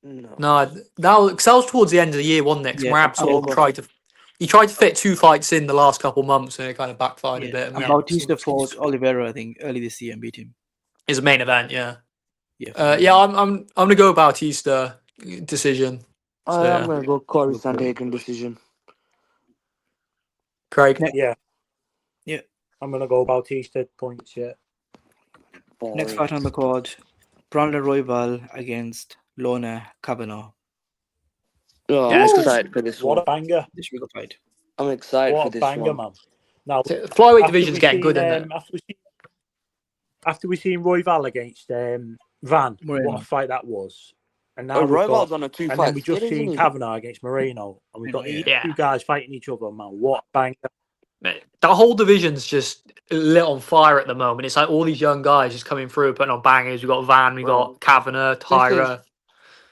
No, that was towards the end of the year, wasn't it? Because Merab sort of tried to fit 2 fights in the last couple of months, and it kind of backfired a bit. And Bautista fought Oliveira, I think, early this year and beat him. Is a main event, yeah. Yeah. I'm gonna go Bautista decision. So, I'm gonna go Cory Sandhagen decision. Craig. Yeah. Yeah. I'm gonna go Bautista points, yeah. Next fight on the card, Brandon Royval against Lorna Kavanagh. Oh, I'm excited for this one. What a banger. This will be a good fight. I'm excited for this banger, one. man. Now, flyweight division's getting good, isn't it? After we seen Royval against Van, Moreno. what a fight that was. And now Royval's on a 2-fight. And then we just seen Kavanagh against Moreno, and we've got these two guys fighting each other, man. What a banger. That whole division's just lit on fire at the moment. It's like all these young guys just coming through, putting on bangers. We've got Van, we've got Kavanagh, Tyra.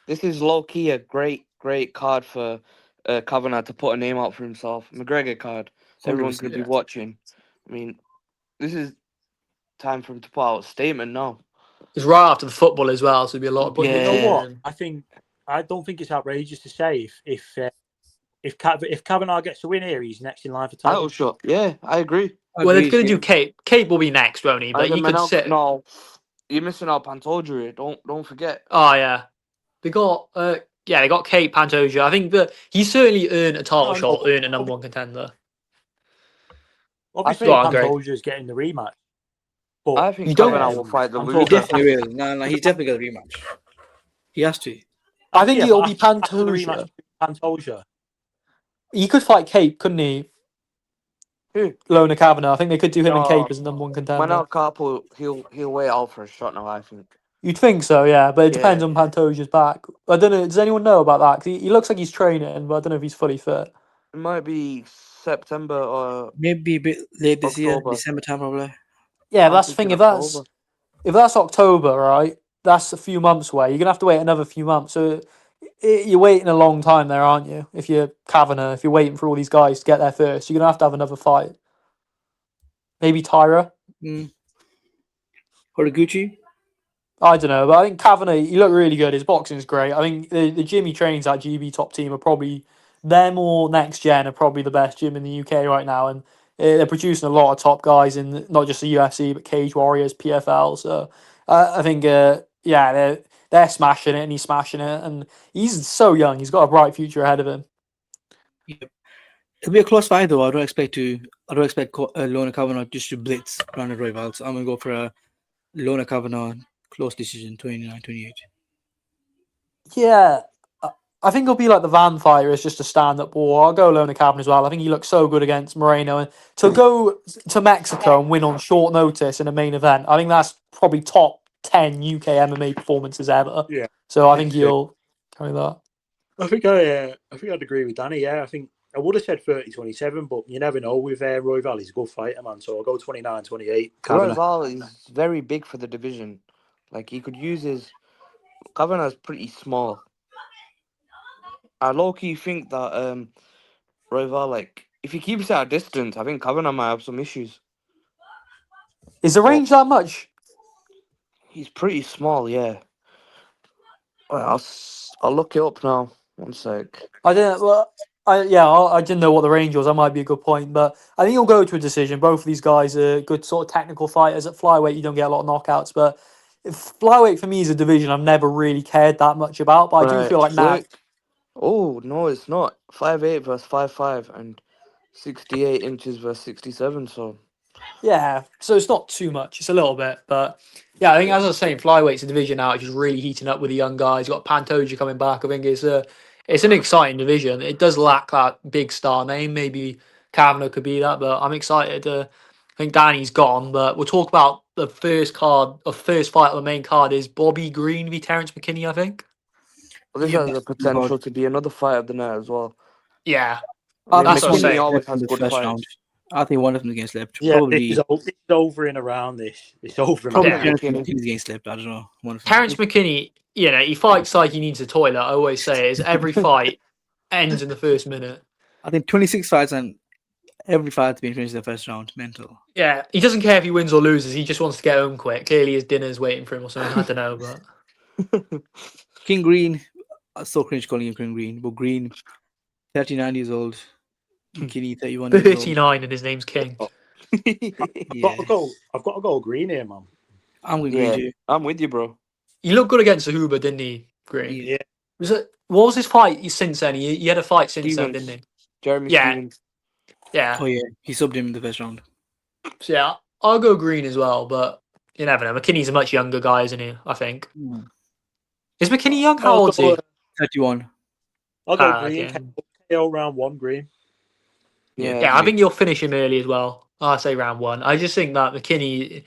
This is low-key a great card for Kavanagh to put a name out for himself. McGregor card. Everyone's going to be watching. I mean, this is time for him to put out a statement now. It's right after the football as well, so there'll be a lot of... But you know what? I don't think it's outrageous to say if Kavanagh gets a win here, he's next in line for title. Title shot. Yeah, I agree. Well, they're going to do Cape. Cape will be next, won't he? But you could sit... No, you're missing out Pantoja here. Don't forget. Oh, yeah. They got... they got Cape, Pantoja. I think that he certainly earned a title shot, earned a number 1 contender. Obviously, Pantoja's getting the rematch. But I think Kavanagh will fight the loser. He definitely will. No, he's definitely got a rematch. He has to. I think it'll be Pantoja. Pantoja. He could fight Cape, couldn't he? Who? Lona Kavanagh. I think they could do him and Cape as number 1 contender. When out Carpo, he'll wait out for a shot now, I think. You'd think so, yeah, but it depends on Pantoja's back. I don't know. Does anyone know about that? 'Cause he looks like he's training, but I don't know if he's fully fit. It might be September or maybe a bit late this October. year, December time probably. Yeah, that's the thing. If that's October, right? That's a few months away. You're gonna have to wait another few months. So you're waiting a long time there, aren't you? If you're Kavanagh, if you're waiting for all these guys to get there first, you're gonna have to have another fight. Maybe Tyra. Horiguchi. I don't know, but I think Kavanagh, he looked really good. His boxing's great. I think the gym he trains at, GB Top Team, are probably, them or Next Gen are probably the best gym in the UK right now. And they're producing a lot of top guys in not just the UFC, but Cage Warriors, PFL. So I think, yeah, they're smashing it and he's smashing it. And he's so young. He's got a bright future ahead of him. Yep. It'll be a close fight, though. I don't expect Lorna Kavanagh just to blitz Brandon Royval. So I'm going to go for a Lorna Kavanagh close decision, 29-28. Yeah, I think it'll be like the Van fighter. It's just a stand-up war. I'll go Lorna Kavanagh as well. I think he looks so good against Moreno. And to go to Mexico and win on short notice in a main event, I think that's probably top 10 UK MMA performances ever. Yeah. So I think he'll carry that. I think I'd agree with Danny. Yeah, I think I would have said 30-27, but you never know with Royval. He's a good fighter, man. So I'll go 29-28. Royval is very big for the division. Like, he could use his... Kavanagh's pretty small. I low-key think that Royval, like, if he keeps it at a distance, I think Kavanagh might have some issues. Is the range that much? He's pretty small, yeah. I'll look it up now. One sec. I didn't. Well, I didn't know what the range was. That might be a good point, but I think he'll go to a decision. Both of these guys are good sort of technical fighters. At flyweight, you don't get a lot of knockouts, but flyweight for me is a division I've never really cared that much about. But I do feel like now. Oh no, it's not 5'8" versus 5'5" and 68 inches versus 67. So yeah, so it's not too much. It's a little bit, but yeah, I think as I was saying, flyweight's a division now, which is really heating up with the young guys. You've got Pantoja coming back. I think it's an exciting division. It does lack that big star name. Maybe Kavanagh could be that, but I'm excited. I think Danny's gone, but we'll talk about the first fight on the main card is Bobby Green v Terrance McKinney, I think. well, this has the potential to be another fight of the night as well. Yeah, that's what I'm saying. Always has good fights. Round. I think one of them gets slept. Yeah, probably it's over and around this. It's over. Probably And Terrance McKinney's getting slept. I don't know. Terrance McKinney, he fights like he needs a toilet. I always say is every fight ends in the first minute. I think 26 fights and every fight's been finished in the first round. Mental. Yeah, he doesn't care if he wins or loses. He just wants to get home quick. Clearly, his dinner's waiting for him or something. I don't know, but King Green, so cringe calling him King Green, but Green, 39 years old. McKinney, 31 years old. 39 and his name's King. I've got to go Green here, man. I'm with Green too. I'm with you, bro. He looked good against Zahuba, didn't he, Green? Yeah. What was his fight since then? He had a fight since then, didn't he? Jeremy Stevens. Yeah. Oh yeah, he subbed him in the first round. So yeah, I'll go Green as well, but you never know. McKinney's a much younger guy, isn't he? I think. Is McKinney young? How old is he? 31. I'll go Green. Okay. KO round 1, Green. Yeah, I think you'll finish him early as well. I'll say round 1. I just think that McKinney,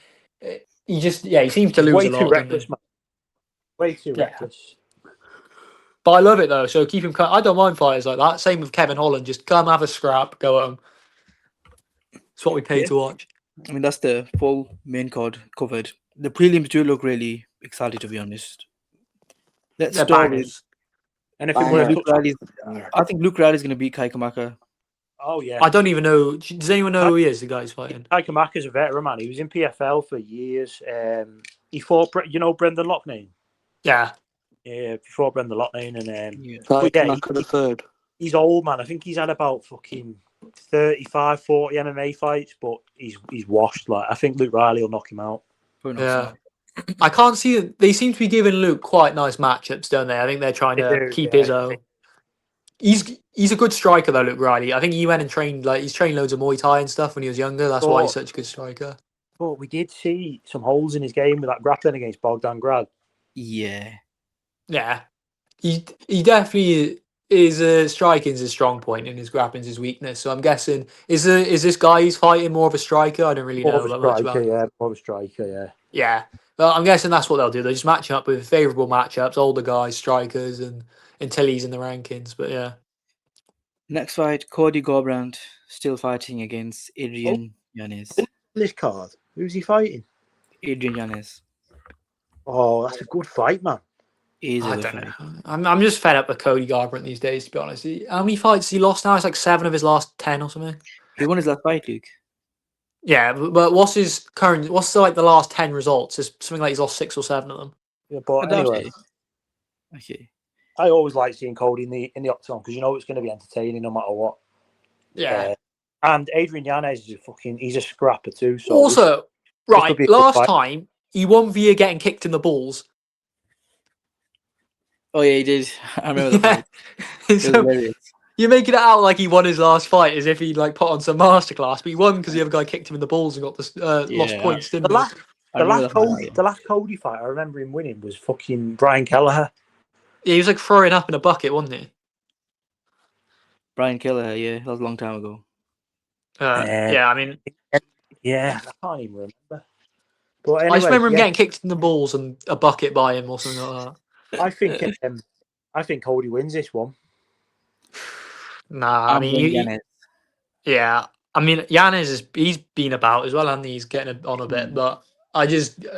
he seems to lose way a lot. Too reckless, man. Way too reckless. But I love it though, so keep him. I don't mind fighters like that. Same with Kevin Holland. Just come have a scrap, go home. It's what we pay to watch. I mean, that's the full main card covered. The prelims do look really exciting, to be honest. Let's start with. And if Luke Riley's, I think Luke Riley's going to beat Kai Kamaka. Oh yeah. I don't even know. Does anyone know who he is? The guy's fighting. Kai Kamaka's a veteran, man. He was in PFL for years. He fought, Brendan Loughnane. Yeah. Yeah, before Brendan Loughnane, and the third. He's old, man. I think he's had about fucking 35, 40 MMA fights, but he's washed. Like, I think Luke Riley will knock him out. Yeah. I can't see it. They seem to be giving Luke quite nice matchups, don't they? I think they're trying to keep his own. He's a good striker though, Luke Riley. I think he went and trained he's trained loads of Muay Thai and stuff when he was younger. That's why he's such a good striker. But we did see some holes in his game with that grappling against Bogdan Grad. Yeah. Yeah. He definitely is striking's his strong point and his grappling's his weakness. So I'm guessing is this guy he's fighting more of a striker? I don't really know that much about. Yeah, more of a striker, yeah. Yeah. Well, I'm guessing that's what they'll do. They'll just match him up with favourable matchups, older guys, strikers, and until he's in the rankings. But yeah. Next fight, Cody Garbrandt still fighting against Adrian Yanez. This card, who's he fighting? Adrian Yanez. Oh, that's a good fight, man. I don't know. I'm just fed up with Cody Garbrandt these days, to be honest. How many fights has he lost now? It's like 7 of his last 10 or something. He won his last fight, Luke. Yeah, but what's the last 10 results? It's something like he's lost 6 or 7 of them. Yeah, but anyway, okay. I always like seeing Cody in the octagon because you know it's going to be entertaining no matter what. Yeah. And Adrian Yanez is he's a scrapper too. So also, this would be last time he won via getting kicked in the balls. Oh yeah, he did. I remember the fight. It So was hilarious. you're making it out like he won his last fight as if he like put on some masterclass, but he won because the other guy kicked him in the balls and got the lost points, didn't he? The last Cody fight I remember him winning was fucking Brian Kelleher. Yeah, he was like throwing up in a bucket, wasn't he? Brian Kelleher, yeah, that was a long time ago. Yeah, I mean, yeah, I can't even remember. But anyway, I just remember him getting kicked in the balls and a bucket by him or something like that. I think Cody wins this one. Nah, I mean, yeah, I mean, Yanez he's been about as well, and he's getting on a bit, but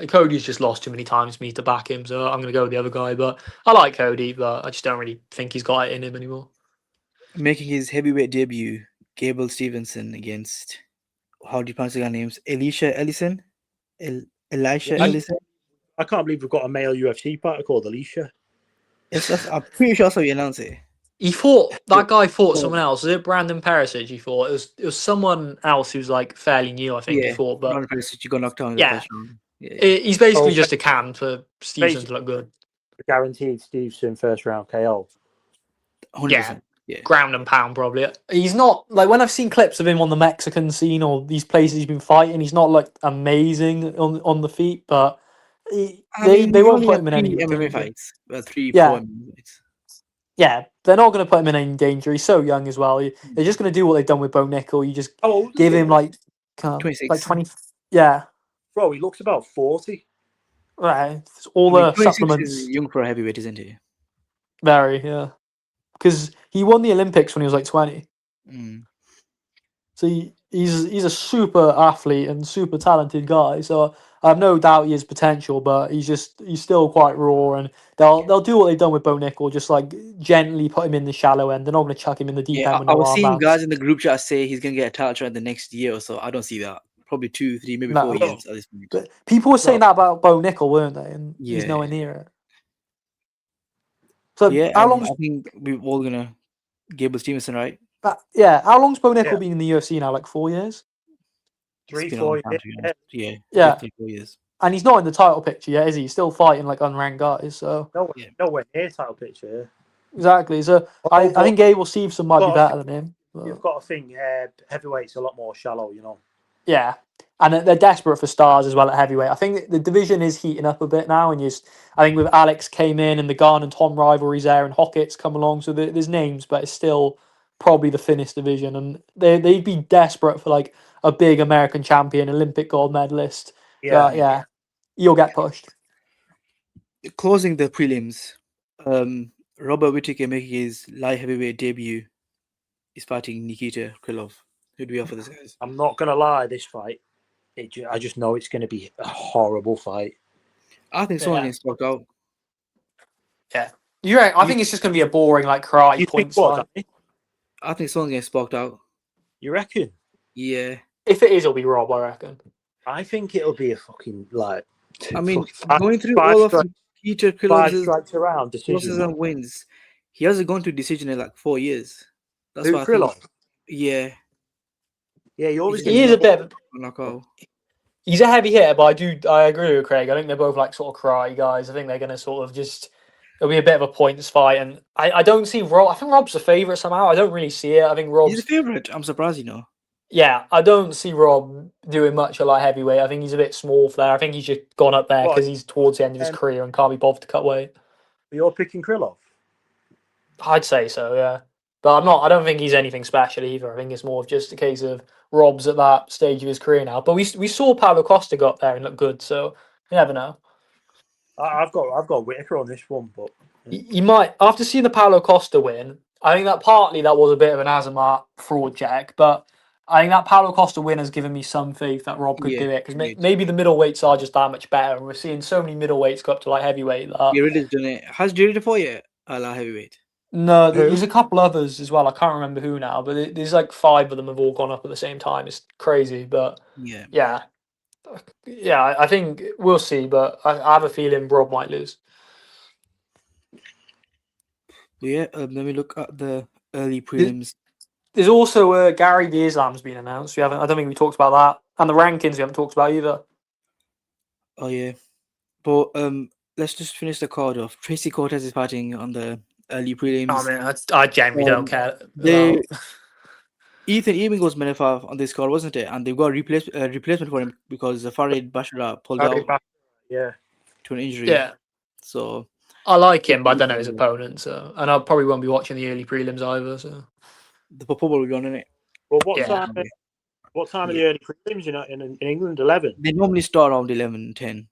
Cody's just lost too many times for me to back him, so I'm going to go with the other guy. But I like Cody, but I just don't really think he's got it in him anymore. Making his heavyweight debut, Gable Stevenson against, how do you pronounce the guy names? Elisha, Ellison? Elisha, Ellison? I can't believe we've got a male UFC fighter called Elisha. I'm pretty sure that's how you announce it. That guy fought someone else. Was it Brandon Perisic he fought? It was someone else who's like fairly new, I think, he fought. But Brandon Perisic, you got knocked down in the first round. He's basically just a can for Stevenson to look good. Guaranteed Stevenson first round KO. 100%. Yeah. Ground and pound probably. He's not like, when I've seen clips of him on the Mexican scene or these places he's been fighting, he's not like amazing on the feet, but they won't put him in any MMA fights. 4 MMA fights. Yeah, they're not going to put him in any danger. He's so young as well. They're just going to do what they've done with Bo Nickel. You just give him like 26. Like 20. Yeah. Bro, he looks about 40. Right. All the 26 supplements. is young for a heavyweight, isn't he? Very, yeah. Because he won the Olympics when he was like 20. So he's a super athlete and super talented guy. So I have no doubt he has potential, but he's still quite raw, and they'll do what they've done with Bo Nickel, just like gently put him in the shallow end. They're not going to chuck him in the deep end. I was seeing guys in the group chat say he's going to get a title shot in the next year or so. I don't see that. Probably 2, 3, maybe 4 years at this point. But people were saying that about Bo Nickel, weren't they? And he's nowhere near it. So how long? I think we're all gonna Gable Stevenson, right? How long's Bo Nickel been in the UFC now? Like 4 years? 3, 4 years. Yeah. 4 years. And he's not in the title picture yet, is he? He's still fighting like unranked guys. So nowhere near title picture. Exactly. So I think Gable Stevenson might be better than him. But... You've got to think heavyweight's a lot more shallow, you know. Yeah. And they're desperate for stars as well at heavyweight. I think the division is heating up a bit now, and I think with Alex came in and the Garn and Tom rivalries there, and Hockett's come along, so there's names, but it's still probably the thinnest division, and they'd be desperate for like a big American champion, Olympic gold medalist. Yeah, you'll get pushed. Closing the prelims, Robert Whittaker making his light heavyweight debut is fighting Nikita Krylov. Who do we have for this, guys? I'm not gonna lie, this fight. I just know it's going to be a horrible fight. I think someone gets knocked out. Yeah, you're right. I think it's just going to be a boring like karate points fight. I think someone gets sparked out. You reckon? Yeah. If it is, it'll be Rob. I reckon. I think it'll be a fucking like. I mean, going through all of Nikita Krylov's strikes around losses and wins, he hasn't gone to decision in like 4 years. That's why I think. Yeah. Yeah, he always he is a bit of knockout. He's a heavy hitter, but I agree with Craig. I think they're both like sort of karate guys. I think they're going to sort of it'll be a bit of a points fight, and I don't see Rob. I think Rob's the favourite somehow. I don't really see it. I think Rob's the favourite. I'm surprised, you know. Yeah, I don't see Rob doing much at light heavyweight. I think he's a bit small for that. I think he's just gone up there because he's towards the end of his career and can't be bothered to cut weight. You're picking Krylov? I'd say so, yeah. But I don't think he's anything special either. I think it's more of just a case of Rob's at that stage of his career now. But we saw Paulo Costa go up there and look good, so you never know. I've got Whittaker on this one, but you might, after seeing the Paulo Costa win, I think that partly that was a bit of an Azamat fraud check, but I think that Paulo Costa win has given me some faith that Rob could do it, because maybe the middleweights are just that much better, and we're seeing so many middleweights go up to like heavyweight. Jared's done it. Has Jared fought yet at light heavyweight? No, there's a couple others as well. I can't remember who now, but there's like 5 of them have all gone up at the same time. It's crazy, but yeah. I think we'll see, but I have a feeling Rob might lose. Yeah, let me look at the early prelims. There's also Gary the Islam's been announced. I don't think we talked about that, and the rankings we haven't talked about either. Oh yeah, but let's just finish the card off. Tracy Cortez is fighting on the early prelims. Oh man, I genuinely don't care. Ethan Ewing was Menifar on this card, wasn't it? And they've got a replacement for him because Farid Bashara pulled out to an injury. Yeah. So I like him, but I don't know his opponent. So, and I probably won't be watching the early prelims either. So the football will be on, isn't it? Well, what time are the early prelims in England? 11. They normally start around 11:10.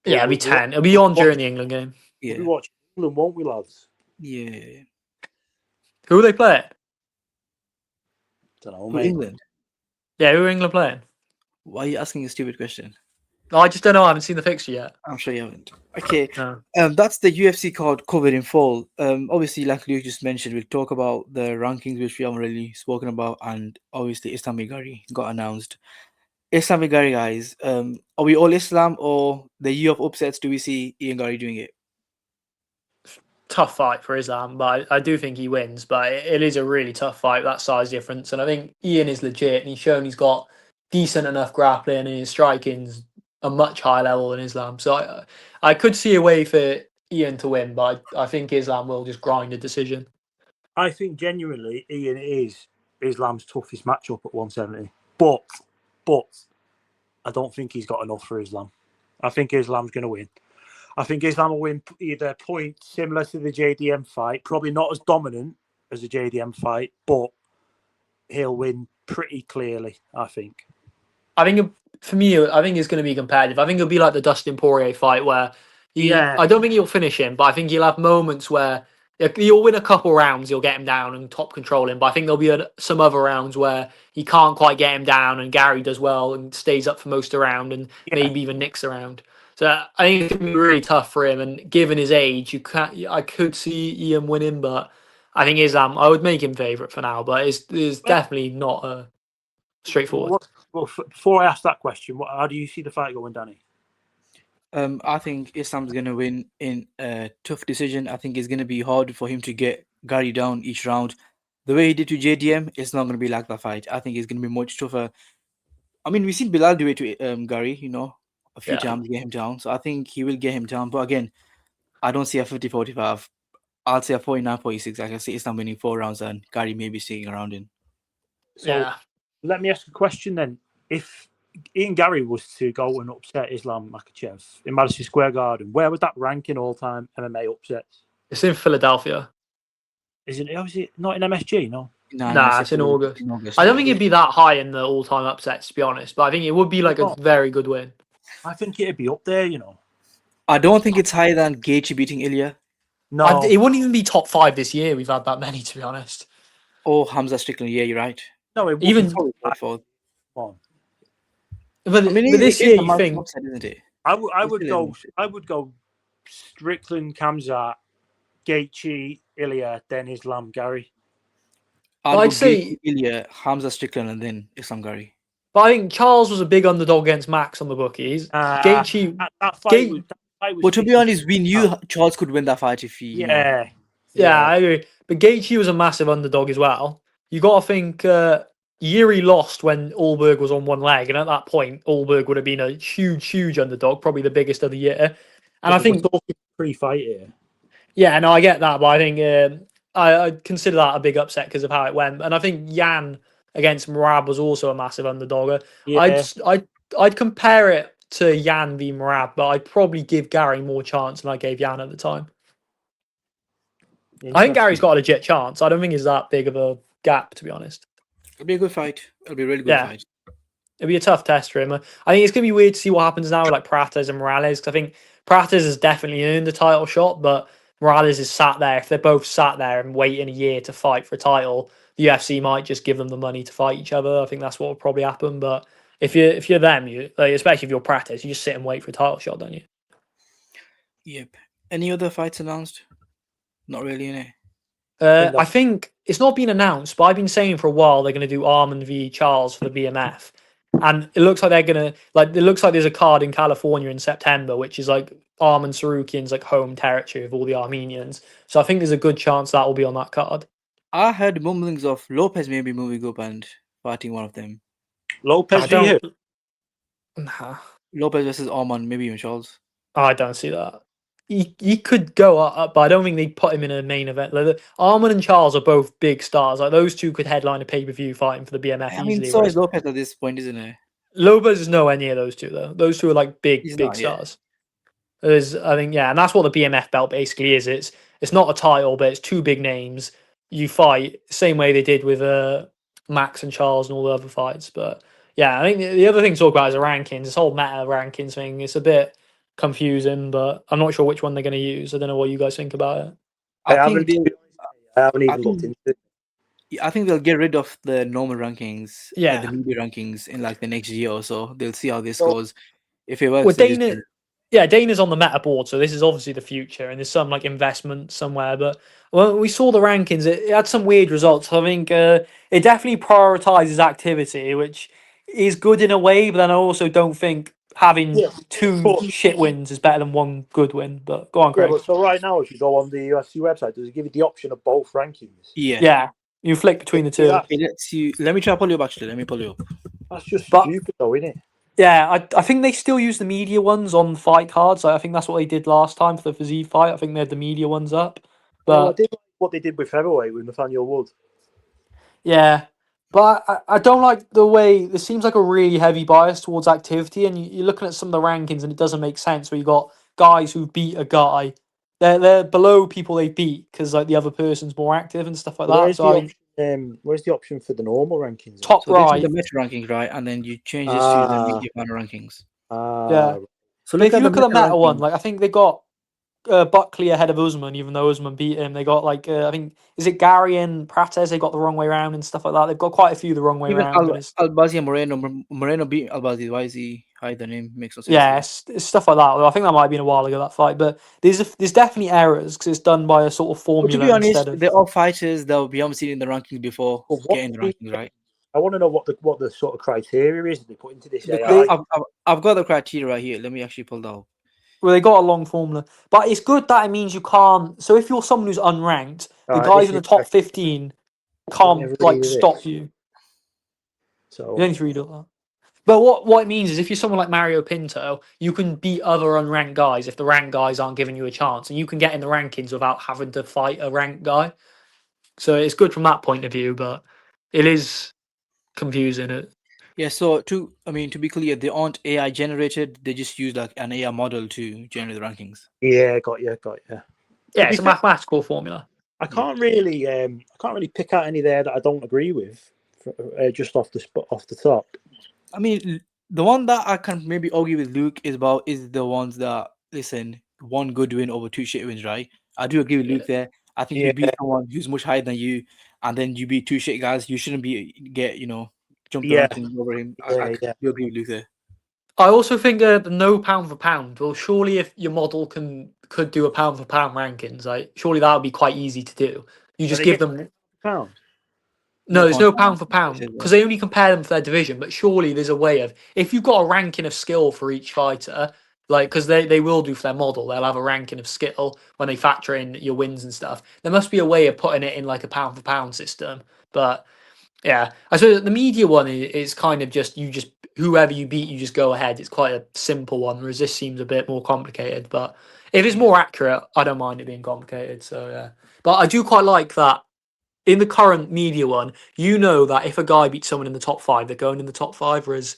Yeah, it'll be 10. It'll be on during the England game. Yeah, we'll be watching England, won't we, lads? Yeah. Who are they playing? Don't know, mate. England. Yeah, who are England playing? Why are you asking a stupid question? I just don't know. I haven't seen the fixture yet. I'm sure you haven't. Okay. No. That's the UFC card covered in full. Obviously, like Luke just mentioned, we'll talk about the rankings, which we haven't really spoken about, and obviously Islam Gary got announced. Islam Gary, guys, are we all Islam, or the year of upsets? Do we see Ian Gary doing it? Tough fight for Islam, but I do think he wins. But it is a really tough fight, that size difference. And I think Ian is legit, and he's shown he's got decent enough grappling, and his striking's a much higher level than Islam. So I could see a way for Ian to win, but I think Islam will just grind a decision. I think genuinely Ian is Islam's toughest matchup at 170. But I don't think he's got enough for Islam. I think Islam's going to win. I think Islam will win either point similar to the JDM fight, probably not as dominant as the JDM fight, but he'll win pretty clearly, I think. I think for me, I think it's going to be competitive. I think it'll be like the Dustin Poirier fight where I don't think he'll finish him, but I think he'll have moments where he'll win a couple rounds, he'll get him down and top control him. But I think there'll be some other rounds where he can't quite get him down and Gary does well and stays up for most around and maybe even nicks around. So I think it's going to be really tough for him. And given his age, I could see Ian winning, but I think Islam, I would make him favourite for now, but it's definitely not straightforward. Well, before I ask that question, how do you see the fight going, Danny? I think Islam's going to win in a tough decision. I think it's going to be hard for him to get Gary down each round. The way he did to JDM, it's not going to be like that fight. I think it's going to be much tougher. I mean, we've seen Bilal do it to Gary, a few times, get him down. So I think he will get him down. But again, I don't see a 50-45. I'll say a 49-46. I can see Islam winning 4 rounds and Gary maybe sticking around in. So let me ask a question then. If Ian Gary was to go and upset Islam Makhachev in Madison Square Garden, where would that rank in all-time MMA upsets? It's in Philadelphia. Isn't it? Is it not in MSG? No. Nah, it's in August. I don't think it'd be that high in the all-time upsets, to be honest. But I think it would be like a very good win. I think it'd be up there, I don't think it's higher than Gaethje beating Ilya. No, it wouldn't even be top 5 this year. We've had that many, to be honest. Oh, Hamza Strickland. Yeah, you're right. No, it even on. But this year, you think? Upset, isn't it? I would go Strickland, Kamzat, Gaethje, Ilya, then Islam Gary. I'd say Ilya, Hamza Strickland, and then Islam Gary. But I think Charles was a big underdog against Max on the bookies. Gaethje, that fight was but to be honest, we knew Charles could win that fight if he. Yeah, I agree. But Gaethje was a massive underdog as well. You got to think Yuri lost when Allberg was on one leg, and at that point, Allberg would have been a huge underdog, probably the biggest of the year. And I think pre-fight here. Yeah, no, I get that, but I think I consider that a big upset because of how it went. And I think Yan against Merab was also a massive underdog. Yeah. I'd compare it to Yan v Merab, but I'd probably give Gary more chance than I gave Yan at the time. I think Gary's got a legit chance. I don't think it's that big of a gap, to be honest. It'll be a good fight. It'll be a really good fight. It'll be a tough test for him. I think it's going to be weird to see what happens now with like Prates and Morales, because I think Prates has definitely earned the title shot, but Morales is sat there. If they're both sat there and waiting a year to fight for a title, the UFC might just give them the money to fight each other. I think that's what will probably happen. But if you're them, especially if you're Prates, you just sit and wait for a title shot, don't you? Yep. Any other fights announced? Not really, innit? I think it's not been announced, but I've been saying for a while they're going to do Arman v Charles for the BMF. And it looks like they're gonna it looks like there's a card in California in September, which is like Arman Sarukian's like home territory of all the Armenians. So I think there's a good chance that will be on that card. I heard mumblings of Lopez maybe moving up and fighting one of them. Lopez v. who? Nah. Lopez versus Arman, maybe even Charles. I don't see that. He could go up, but I don't think they'd put him in a main event. Like, Arman and Charles are both big stars. Like those two could headline a pay-per-view fighting for the BMF easily. I mean, so is Lopez at this point, isn't it? Lopez is nowhere near those two though. Those two are like big stars. I think, and that's what the BMF belt basically is. It's not a title, but it's two big names. You fight same way they did with Max and Charles and all the other fights. But yeah, I think the other thing to talk about is the rankings. This whole meta rankings thing. It's a bit confusing, but I'm not sure which one they're going to use. I don't know what you guys think about it. I haven't even looked into it. I think they'll get rid of the normal rankings, Yeah, the media rankings in like the next year or so. They'll see how this goes. If it works, Dana's on the meta board, so this is obviously the future, and there's some like investment somewhere. But when we saw the rankings, it had some weird results. I think it definitely prioritizes activity, which is good in a way, but then I also don't think having two shit wins is better than one good win. But go on, Craig. Yeah, but so right now, if you go on the UFC website, does it give you the option of both rankings? Yeah. You flick between the two. Let me try to pull you up, actually. Let me pull you up. That's just stupid, though, isn't it? Yeah, I think they still use the media ones on fight cards. I think that's what they did last time for the Fizzy fight. I think they had the media ones up. But I did like what they did with featherweight with Nathaniel Wood. Yeah, but I don't like the way there seems like a really heavy bias towards activity, and you're looking at some of the rankings, and it doesn't make sense. Where you got guys who beat a guy, they're below people they beat because like the other person's more active and stuff like that. So where's the option for the normal rankings? Top right, the meta rankings, right, and then you change this to the media fan rankings. Yeah. So if you look at the meta one, like I think they got Buckley ahead of Usman, even though Usman beat him. They got like I think is it Gary and Prates? They got the wrong way around and stuff like that. They've got quite a few the wrong way around. Albazi and Moreno beat Albazi. Why is he hide the name? Makes no sense. Yeah, it's stuff like that. I think that might have been a while ago, that fight, but there's definitely errors because it's done by a sort of formula. Well, to be honest, they're all fighters that we haven't seen in the rankings before getting the rankings right. I want to know what the sort of criteria is that they put into this. I've got the criteria right here. Let me actually pull that up. Well, they got a long formula, but it's good that it means you can't. So if you're someone who's unranked, the guys in the top 15 can't like stop you. So you don't need to read all that. But what it means is if you're someone like Mario Pinto, you can beat other unranked guys if the ranked guys aren't giving you a chance, and you can get in the rankings without having to fight a ranked guy. So it's good from that point of view, but it is confusing. Yeah, so to be clear, they aren't AI generated. They just use like an AI model to generate the rankings. Yeah, got you. Yeah, it's a mathematical formula. I can't really pick out any there that I don't agree with, just off the top. I mean, the one that I can maybe argue with Luke is the ones that one good win over two shit wins, right? I do agree with Luke there. I think you beat someone who's much higher than you, and then you beat two shit guys. You shouldn't jump the rankings over him. I do agree with Luke there. I also think the no pound for pound. Well, surely if your model could do a pound for pound rankings, like surely that would be quite easy to do. You just give them pound. No, there's no pound for pound because they only compare them for their division. But surely there's a way of if you've got a ranking of skill for each fighter, like because they will do for their model, they'll have a ranking of skill when they factor in your wins and stuff. There must be a way of putting it in like a pound for pound system, but. Yeah, I suppose the media one is kind of just whoever you beat, you just go ahead. It's quite a simple one, whereas this seems a bit more complicated. But if it's more accurate, I don't mind it being complicated. So yeah, but I do quite like that in the current media one. You know that if a guy beats someone in the top 5, they're going in the top 5. Whereas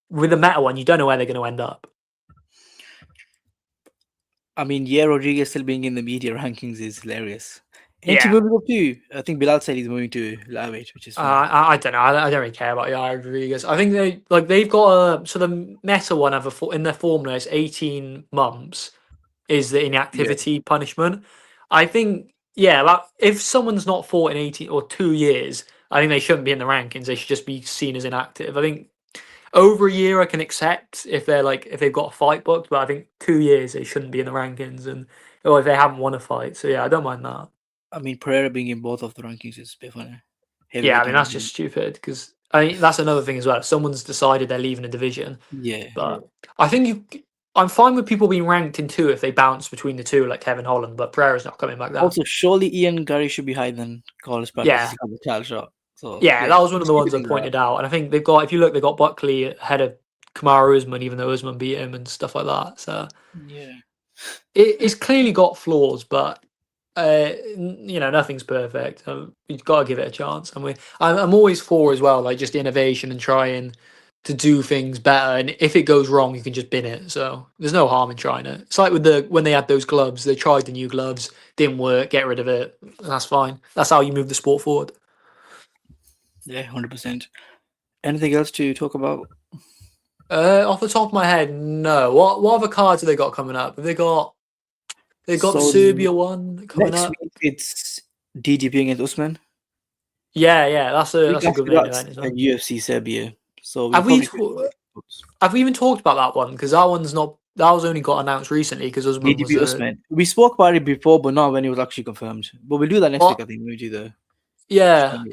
with the meta one, you don't know where they're going to end up. I mean, Rodriguez still being in the media rankings is hilarious. Moving up too. I think Bilal said he's moving to lightweight, which is I don't know. I don't really care about Rodriguez. I think they've got so the meta one in their formula is 18 months is the inactivity punishment. I think if someone's not fought in 18 or 2 years, I think they shouldn't be in the rankings. They should just be seen as inactive. I think over a year I can accept if they've got a fight booked, but I think 2 years they shouldn't be in the rankings or if they haven't won a fight. So yeah, I don't mind that. I mean, Pereira being in both of the rankings is a bit funny. Yeah, I mean, that's just stupid because I mean, that's another thing as well. If someone's decided they're leaving a division. Yeah. But I think I'm fine with people being ranked in 2 if they bounce between the 2, like Kevin Holland, but Pereira's not coming back down. Also, surely Ian Gary should be higher than Carlos Pratt because he's got the title shot. So yeah, that was one of the ones I pointed out. And I think they've got, if you look, they've got Buckley ahead of Kamaru Usman, even though Usman beat him and stuff like that. So yeah, it's clearly got flaws, but nothing's perfect. You've got to give it a chance. And I'm always for as well, like just innovation and trying to do things better. And if it goes wrong, you can just bin it. So there's no harm in trying it. It's like with when they had those gloves, they tried the new gloves, didn't work, get rid of it. That's fine. That's how you move the sport forward. Yeah, 100%. Anything else to talk about? Off the top of my head, no. What other cards have they got coming up? Have they got the Serbia one coming next up? Week it's DDP against Usman. Yeah, that's a good main event as well. And UFC Serbia. So have we even talked about that one? Because that was only got announced recently because Usman DDP Usman. We spoke about it before, but not when it was actually confirmed. But we'll do that next week. I think we'll do the. Yeah.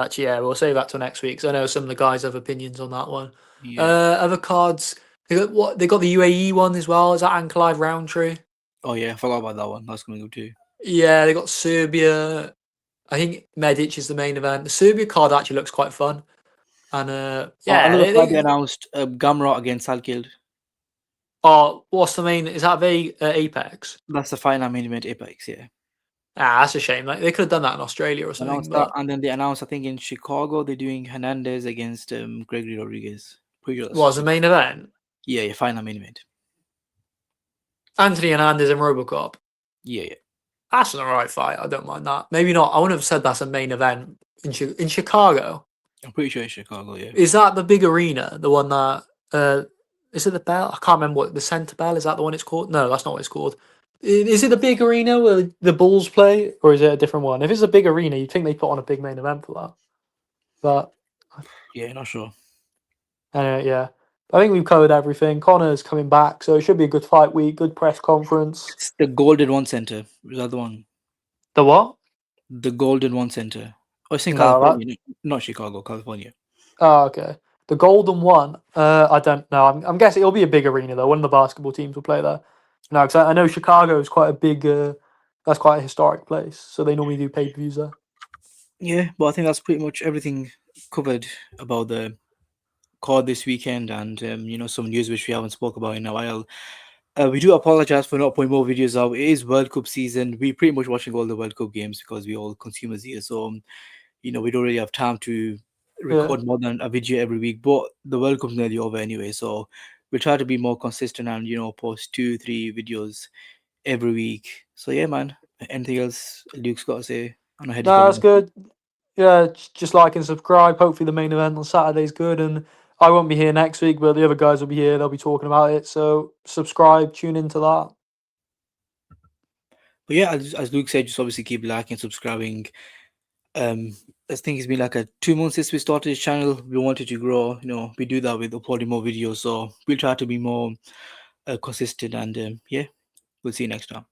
Actually, we'll save that till next week because I know some of the guys have opinions on that one. Yeah. Other cards, they got the UAE one as well. Is that Ankalaev Roundtree? Oh yeah, I forgot about that one. That's coming up too. Yeah, they got Serbia. I think Medic is the main event. The Serbia card actually looks quite fun. And another card they announced Garbrandt against Salkild. Oh, what's the main? Is that Apex? That's the final main event, Apex. Yeah. That's a shame. Like they could have done that in Australia or something. And then they announced, I think in Chicago, they're doing Hernandez against Gregory Rodriguez. Was the main event? Yeah, final main event. Anthony Hernandez and RoboCop. Yeah. That's an alright fight. I don't mind that. Maybe not. I wouldn't have said that's a main event in Chicago. I'm pretty sure it's Chicago. Yeah. Is that the big arena? The one that is it the Bell? I can't remember what the Center Bell is. That the one it's called? No, that's not what it's called. Is it the big arena where the Bulls play, or is it a different one? If it's a big arena, you'd think they put on a big main event for that. But yeah, not sure. Anyway, yeah. I think we've covered everything. Conor's coming back, so it should be a good fight week, good press conference. It's the Golden One Center. Is that the one? The what? The Golden One Center. Oh, it's in California, not Chicago, California. Oh, okay. The Golden One. I don't know. I'm guessing it'll be a big arena though. One of the basketball teams will play there. No, because I know Chicago is quite a big. That's quite a historic place, so they normally do pay-per-views there. Yeah, but I think that's pretty much everything covered about the card this weekend, and some news which we haven't spoke about in a while. We do apologize for not putting more videos out. It is World Cup season. We're pretty much watching all the World Cup games because we're all consumers here. So, we don't really have time to record more than a video every week. But the World Cup's nearly over anyway. So, we'll try to be more consistent and, post 2-3 videos every week. So, yeah, man. Anything else Luke's got to say? No, that's good. Yeah, just like and subscribe. Hopefully the main event on Saturday's good, and I won't be here next week, but the other guys will be here. They'll be talking about it. So subscribe, tune into that. But yeah, as Luke said, just obviously keep liking, subscribing. I think it's been like 2 months since we started this channel. We wanted to grow. We do that with uploading more videos. So we'll try to be more consistent. And we'll see you next time.